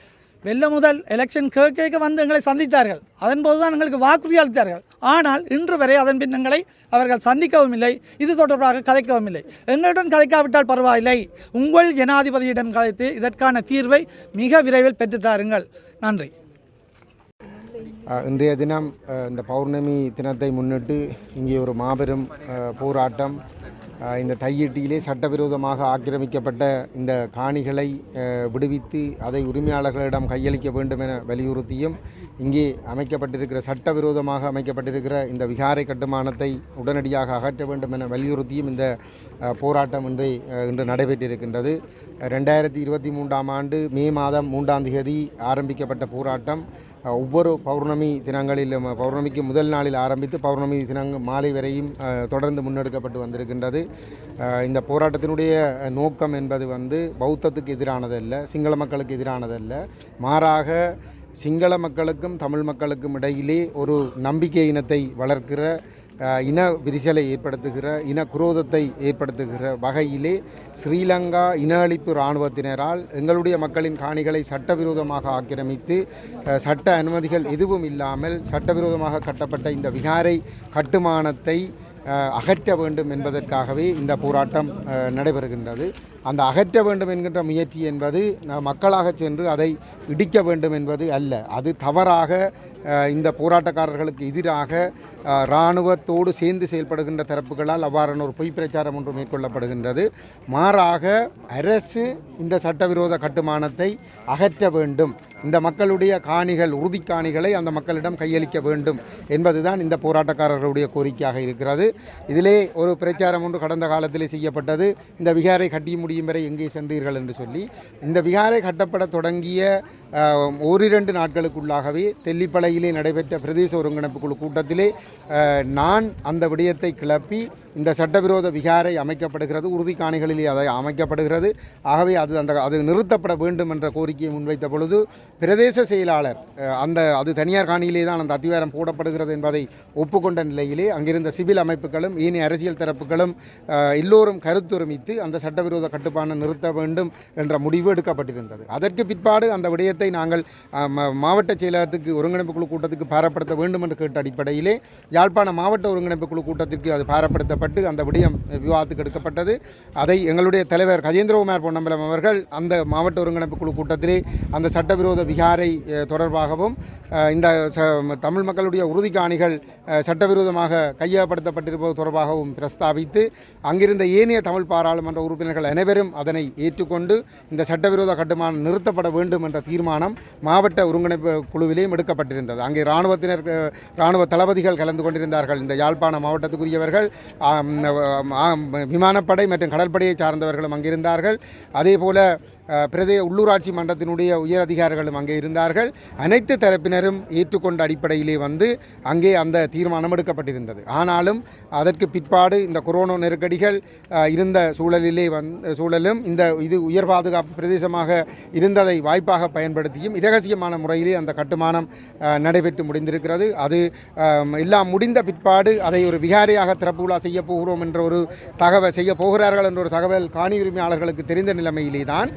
வெள்ள முதல் எலெக்ஷன் கேட்க வந்து எங்களை சந்தித்தார்கள். அதன்போது தான் எங்களுக்கு வாக்குறுதி அளித்தார்கள். ஆனால் இன்று வரை அதன் பின் எங்களை அவர்கள் சந்திக்கவும் இல்லை, இது தொடர்பாக கதைக்கவும் இல்லை. எங்களுடன் கதைக்காவிட்டால் பரவாயில்லை, உங்கள் ஜனாதிபதியிடம் கதைத்து இதற்கான தீர்வை மிக விரைவில் பெற்றுத்தாருங்கள். நன்றி. இன்றைய தினம் இந்த பௌர்ணமி தினத்தை முன்னிட்டு இங்கே ஒரு மாபெரும் போராட்டம். இந்த தையிட்டியிலே சட்டவிரோதமாக ஆக்கிரமிக்கப்பட்ட இந்த காணிகளை விடுவித்து அதை உரிமையாளர்களிடம் கையளிக்க வேண்டும் என வலியுறுத்தியும், இங்கே அமைக்கப்பட்டிருக்கிற சட்டவிரோதமாக அமைக்கப்பட்டிருக்கிற இந்த விகாரை கட்டுமானத்தை உடனடியாக அகற்ற வேண்டும் என வலியுறுத்தியும் இந்த போராட்டம் இன்று நடைபெற்றிருக்கின்றது. 2023ஆம் ஆண்டு மே மாதம் 3ஆம் தேதி ஆரம்பிக்கப்பட்ட போராட்டம் ஒவ்வொரு பௌர்ணமி தினங்களிலும், பௌர்ணமிக்கு முதல் நாளில் ஆரம்பித்து பௌர்ணமி தினங்கள் மாலை வரையும் தொடர்ந்து முன்னெடுக்கப்பட்டு வந்திருக்கின்றது. இந்த போராட்டத்தினுடைய நோக்கம் என்பது பௌத்தத்துக்கு எதிரானதல்ல, சிங்கள மக்களுக்கு எதிரானதல்ல, மாறாக சிங்கள மக்களுக்கும் தமிழ் மக்களுக்கும் இடையிலே ஒரு நம்பிக்கை இனத்தை வளர்க்கிற, இன விரிசலை ஏற்படுத்துகிற, இன குரோதத்தை ஏற்படுத்துகிற வகையிலே ஸ்ரீலங்கா இன அழிப்பு இராணுவத்தினரால் எங்களுடைய மக்களின் காணிகளை சட்டவிரோதமாக ஆக்கிரமித்து சட்ட அனுமதிகள் எதுவும் இல்லாமல் சட்டவிரோதமாக கட்டப்பட்ட இந்த விகாரை கட்டுமானத்தை அகற்ற வேண்டும் என்பதற்காகவே இந்த போராட்டம் நடைபெறுகின்றது. அந்த அகற்ற வேண்டும் என்கின்ற முயற்சி என்பது மக்களாக சென்று அதை இடிக்க வேண்டும் என்பது அல்ல. அது தவறாக இந்த போராட்டக்காரர்களுக்கு எதிராக இராணுவத்தோடு சேர்ந்து செயல்படுகின்ற தரப்புகளால் அவ்வாறான ஒரு பொய் பிரச்சாரம் ஒன்று மேற்கொள்ளப்படுகின்றது. மாறாக அரசு இந்த சட்டவிரோத கட்டுமானத்தை அகற்ற வேண்டும், இந்த மக்களுடைய காணிகள், உறுதி காணிகளை அந்த மக்களிடம் கையளிக்க வேண்டும் என்பதுதான் இந்த போராட்டக்காரர்களுடைய கோரிக்கையாக இருக்கிறது. இதிலே ஒரு பிரச்சாரம் ஒன்று கடந்த காலத்திலே செய்யப்பட்டது, இந்த விகாரை கட்டி முடியும் வரை எங்கே சென்றீர்கள் என்று சொல்லி. இந்த விகாரை கட்டப்பட தொடங்கிய 1-2 நாட்களுக்குள்ளாகவே தெல்லிப்பளையிலே நடைபெற்ற பிரதேச ஒருங்கிணைப்பு குழு கூட்டத்திலே நான் அந்த விடயத்தை கிளப்பி, இந்த சட்டவிரோத விகாரை அமைக்கப்படுகிறது, உறுதி காணிகளிலே அதை அமைக்கப்படுகிறது, ஆகவே அது நிறுத்தப்பட வேண்டும் என்ற கோரிக்கையை முன்வைத்த பொழுது பிரதேச செயலாளர் அது தனியார் காணியிலே தான் அந்த அத்திவாரம் போடப்படுகிறது என்பதை ஒப்புக்கொண்ட நிலையிலே அங்கிருந்த சிவில் அமைப்புகளும் ஏனைய அரசியல் தரப்புகளும் எல்லோரும் கருத்தொருமித்து அந்த சட்டவிரோத கட்டுப்பாடு நிறுத்த வேண்டும் என்ற முடிவு எடுக்கப்பட்டிருந்தது. அதற்கு பிற்பாடு அந்த விடயத்தை நாங்கள் மாவட்ட செயலகத்துக்கு ஒருங்கிணைப்பு குழு கூட்டத்துக்கு பாரப்படுத்த வேண்டும் என்று கேட்ட அடிப்படையிலே யாழ்ப்பாண மாவட்ட ஒருங்கிணைப்பு குழு கூட்டத்திற்கு அது பாரப்படுத்தப்பட்டு அந்த விடயம் விவாதத்துக்கு எடுக்கப்பட்டது. அதை எங்களுடைய தலைவர் கஜேந்திரகுமார் பொன்னம்பலம் அவர்கள் அந்த மாவட்ட ஒருங்கிணைப்பு குழு கூட்டத்திலே அந்த சட்டவிரோத விகாரை தொடர்பாகவும் இந்த தமிழ் மக்களுடைய உறுதி காணிகள் சட்டவிரோதமாக கையகப்படுத்தப்பட்டிருப்பது தொடர்பாகவும் பிரஸ்தாபித்து அங்கிருந்த ஏனைய தமிழ் பாராளுமன்ற உறுப்பினர்கள் அனைவரும் அதனை ஏற்றுக்கொண்டு இந்த சட்டவிரோத கட்டுமானம் நிறுத்தப்பட வேண்டும் என்ற தீர்மானம் மாவட்ட ஒருங்கிணைப்பு குழுவிலேயும் எடுக்கப்பட்டிருந்தது. அங்கே இராணுவ தளபதிகள் கலந்து கொண்டிருந்தார்கள். இந்த யாழ்ப்பாண மாவட்டத்துக்குரியவர்கள், விமானப்படை மற்றும் கடற்படையை சார்ந்தவர்களும் அங்கிருந்தார்கள். அதேபோல உள்ளூராட்சி மன்றத்தினுடைய உயர் அதிகாரிகளும் அங்கே இருந்தார்கள். அனைத்து தரப்பினரும் ஏற்றுக்கொண்ட அடிப்படையிலே அங்கே அந்த தீர்மானம் எடுக்கப்பட்டிருந்தது. ஆனாலும் அதற்கு பிற்பாடு இந்த கொரோனா நெருக்கடிகள் இருந்த சூழலும் இது உயர் பாதுகாப்பு பிரதேசமாக இருந்ததை வாய்ப்பாக பயன்படுத்தியும் இரகசியமான முறையிலே அந்த கட்டுமானம் நடைபெற்று முடிந்திருக்கிறது. அது எல்லாம் முடிந்த பிற்பாடு அதை ஒரு விகாரையாக திறப்பு விழா செய்ய போகிறோம் என்ற ஒரு தகவல், செய்ய போகிறார்கள் என்ற ஒரு தகவல் காணி உரிமையாளர்களுக்கு தெரிந்த நிலைமையிலே தான்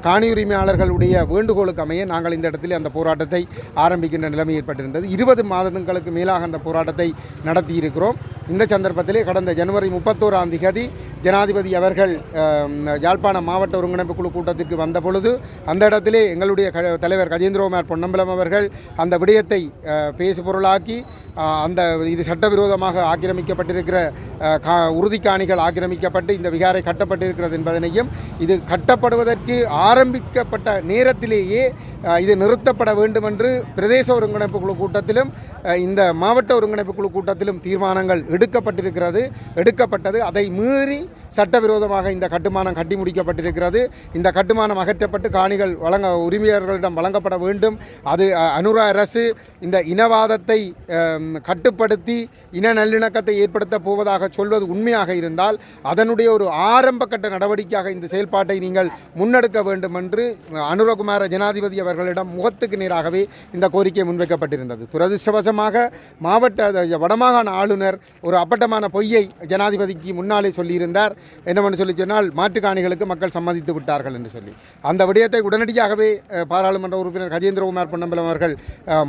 காணி உரிமையாளர்களுடைய வேண்டுகோளுக்கு அமைய நாங்கள் இந்த இடத்தில் அந்த போராட்டத்தை ஆரம்பிக்கின்ற நிலைமை ஏற்பட்டிருந்தது. 20 மாதங்களுக்கு மேலாக அந்த போராட்டத்தை நடத்தியிருக்கிறோம். இந்த சந்தர்ப்பத்திலே கடந்த ஜனவரி 31ஆம் தேதி ஜனாதிபதி அவர்கள் யாழ்ப்பாண மாவட்ட ஒருங்கிணைப்பு குழு கூட்டத்திற்கு வந்த பொழுது அந்த இடத்திலே எங்களுடைய தலைவர் கஜேந்திரகுமார் பொன்னம்பலம் அவர்கள் அந்த விடயத்தை பேசுபொருளாக்கி அந்த இது சட்டவிரோதமாக ஆக்கிரமிக்கப்பட்டிருக்கிற உறுதிக்காணிகள் ஆக்கிரமிக்கப்பட்டு இந்த விகாரை கட்டப்பட்டிருக்கிறது என்பதனையும் இது கட்டப்படுவதற்கு ஆரம்பிக்கப்பட்ட நேரத்திலேயே இது நிறுத்தப்பட வேண்டும் என்று பிரதேச ஒருங்கிணைப்பு குழு கூட்டத்திலும் இந்த மாவட்ட ஒருங்கிணைப்பு குழு கூட்டத்திலும் தீர்மானங்கள் எடுக்கப்பட்டது. அதை மீறி சட்டவிரோதமாக இந்த கட்டுமானம் கட்டி முடிக்கப்பட்டிருக்கிறது. இந்த கட்டுமானம் அகற்றப்பட்டு காணிகள் உரிமையாளர்களிடம் வழங்கப்பட வேண்டும். அது அனுர அரசு இந்த இனவாதத்தை கட்டுப்படுத்தி இன நல்லிணக்கத்தை ஏற்படுத்த போவதாக சொல்வது உண்மையாக இருந்தால் அதனுடைய ஒரு ஆரம்ப கட்ட நடவடிக்கையாக இந்த செயல்பாட்டை நீங்கள் முன்னெடுக்க வேண்டும் என்று அனுரகுமார ஜனாதிபதி அவர்களிடம் முகத்துக்கு நேராகவே இந்த கோரிக்கை முன்வைக்கப்பட்டிருந்தது. துரதிர்ஷ்டவசமாக வடமாகாண ஆளுநர் ஒரு அப்பட்டமான பொய்யை ஜனாதிபதிக்கு முன்னாலே சொல்லியிருந்தார். என்னவென்று சொன்னால் மாற்றுக்காணிகளுக்கு மக்கள் சம்மதித்து விட்டார்கள் என்று சொல்லி அந்த விடயத்தை உடனடியாகவே பாராளுமன்ற உறுப்பினர் கஜேந்திரகுமார் பொன்னம்பலம் அவர்கள்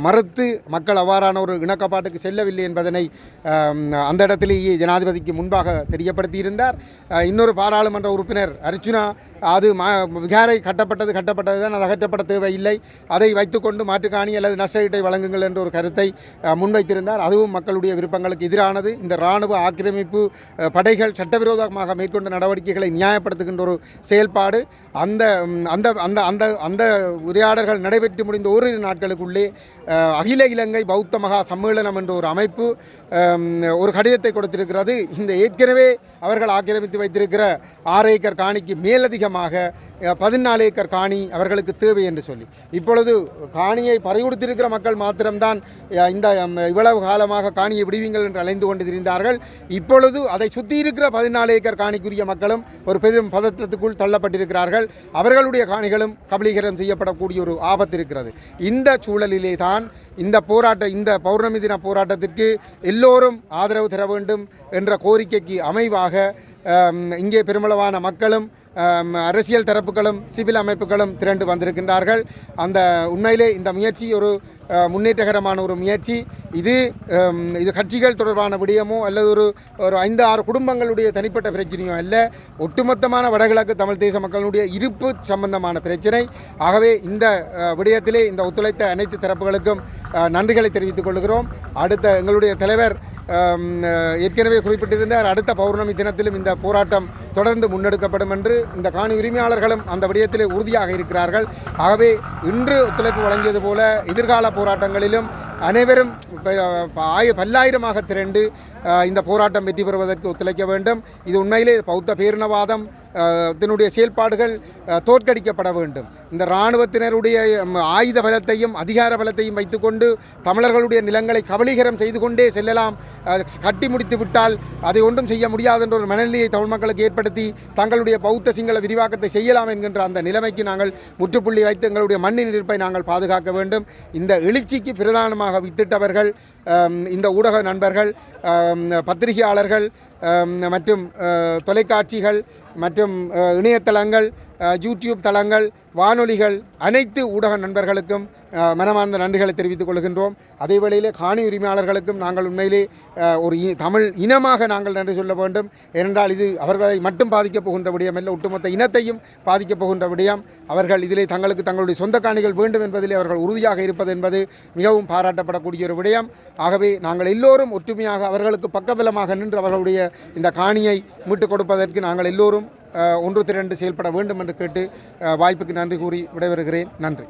மறுத்து மக்கள் அவ்வாறான ஒரு இணக்கப்பாட்டுக்கு செல்லவில்லை என்பதனை அந்த இடத்திலேயே ஜனாதிபதிக்கு முன்பாக தெரியப்படுத்தியிருந்தார். இன்னொரு பாராளுமன்ற உறுப்பினர் அர்ச்சுனா அது விகாரை கட்டப்பட்டது தான், அது அகற்றப்பட தேவையில்லை, அதை வைத்துக்கொண்டு மாற்றுக்காணி அல்லது நஷ்டஈட்டை வழங்குங்கள் என்ற ஒரு கருத்தை முன்வைத்திருந்தார். அதுவும் மக்களுடைய விருப்பங்களுக்கு எதிரானது. இந்த இராணுவ ஆக்கிரமிப்பு படைகள் சட்டவிரோதமாக மேற்கொண்ட நடவடிக்கைகளை நியாயப்படுத்துகின்ற ஒரு செயல்பாடு. அந்த அந்த அந்த அந்த அந்த உரையாடல்கள் நடைபெற்று முடிந்த ஓரிரு நாட்களுக்குள்ளே அகில இலங்கை பௌத்த மகா சம்மேளனம் என்ற ஒரு அமைப்பு ஒரு கடிதத்தை கொடுத்திருக்கிறது. இந்த ஏற்கனவே அவர்கள் ஆக்கிரமித்து வைத்திருக்கிற 6 ஏக்கர் காணிக்கு மேலதிகமாக 14 ஏக்கர் காணி அவர்களுக்கு தேவை என்று சொல்லி இப்பொழுது காணியை பறிகொடுத்திருக்கிற மக்கள் மாத்திரம்தான் இந்த இவ்வளவு காலமாக காணியை விடுவீங்கள் என்று அலைந்து கொண்டு திரிந்தார்கள். இப்பொழுது அதை சுற்றி இருக்கிற 14 ஏக்கர் காணிக்குரிய மக்களும் ஒரு பெரும் பதற்றத்துக்குள் தள்ளப்பட்டிருக்கிறார்கள். அவர்களுடைய காணிகளும் கபலீகரம் செய்யப்படக்கூடிய ஒரு ஆபத்து இருக்கிறது. இந்த சூழலிலே தான் இந்த பௌர்ணமி தின போராட்டத்திற்கு எல்லோரும் ஆதரவு தர வேண்டும் என்ற கோரிக்கைக்கு அமைவாக இங்கே பெருமளவான மக்களும் அரசியல் தரப்புகளும் சிவில் அமைப்புகளும் திரண்டு வந்திருக்கின்றார்கள். அந்த உண்மையிலே இந்த முயற்சி ஒரு முன்னேற்றகரமான ஒரு முயற்சி. இது கட்சிகள் தொடர்பான விடயமோ அல்லது ஒரு 5-6 குடும்பங்களுடைய தனிப்பட்ட பிரச்சனையோ அல்ல, ஒட்டுமொத்தமான வடகிழக்கு தமிழ் தேச மக்களுடைய இருப்பு சம்பந்தமான பிரச்சனை. ஆகவே இந்த விடயத்திலே இந்த ஒத்துழைத்த அனைத்து தரப்புகளுக்கும் நன்றிகளை தெரிவித்துக் கொள்கிறோம். அடுத்த எங்களுடைய தலைவர் ஏற்கனவே குறிப்பிட்டிருந்தார், அடுத்த பௌர்ணமி தினத்திலும் இந்த போராட்டம் தொடர்ந்து முன்னெடுக்கப்படும் என்று இந்த காணி உரிமையாளர்களும் அந்த விடயத்திலே உறுதியாக இருக்கிறார்கள். ஆகவே இன்று ஒத்துழைப்பு வழங்கியது போல எதிர்கால போராட்டங்களிலும் அனைவரும் பல்லாயிரமாக திரண்டு இந்த போராட்டம் வெற்றி பெறுவதற்கு ஒத்துழைக்க வேண்டும். இது உண்மையிலே பௌத்த பேரினவாதம் இதனுடைய செயல்பாடுகள் தோற்கடிக்கப்பட வேண்டும். இந்த இராணுவத்தினருடைய ஆயுத பலத்தையும் அதிகார பலத்தையும் வைத்துக்கொண்டு தமிழர்களுடைய நிலங்களை கபலீகரம் செய்து கொண்டே செல்லலாம், கட்டி முடித்து விட்டால் அதை ஒன்றும் செய்ய முடியாது என்ற ஒரு மனநிலையை தமிழ் மக்களுக்கு ஏற்படுத்தி தங்களுடைய பௌத்த சிங்கள விரிவாக்கத்தை செய்யலாம் என்கின்ற அந்த நிலைமைக்கு நாங்கள் முற்றுப்புள்ளி வைத்து எங்களுடைய மண்ணின் இருப்பை நாங்கள் பாதுகாக்க வேண்டும். இந்த எழுச்சிக்கு பிரதானமாக வித்திட்டவர்கள் இந்த ஊடக நண்பர்கள், பத்திரிகையாளர்கள் மற்றும் தொலைக்காட்சிகள் மற்றும் இணையதளங்கள், யூடியூப் தளங்கள், வானொலிகள், அனைத்து ஊடக நண்பர்களுக்கும் மனமார்ந்த நன்றிகளை தெரிவித்துக் கொள்கின்றோம். அதே வேளையிலே காணி உரிமையாளர்களுக்கும் நாங்கள் உண்மையிலே ஒரு தமிழ் இனமாக நாங்கள் நன்றி சொல்ல வேண்டும். ஏனென்றால் இது அவர்களை மட்டும் பாதிக்கப் போகின்ற விடயம் அல்ல, ஒட்டுமொத்த இனத்தையும் பாதிக்கப் போகின்ற விடயம். அவர்கள் இதிலே தங்களுடைய சொந்த காணிகள் வேண்டும் என்பதிலே அவர்கள் உறுதியாக இருப்பது என்பது மிகவும் பாராட்டப்படக்கூடிய ஒரு விடயம். ஆகவே நாங்கள் எல்லோரும் ஒற்றுமையாக அவர்களுக்கு பக்கபலமாக நின்று அவர்களுடைய இந்த காணியை மீட்டுக் கொடுப்பதற்கு நாங்கள் எல்லோரும் ஒன்று திரண்டு செயல்பட வேண்டும் என்று கேட்டு வாய்ப்புக்கு நன்றி கூறி விடைபெறுகிறேன். நன்றி.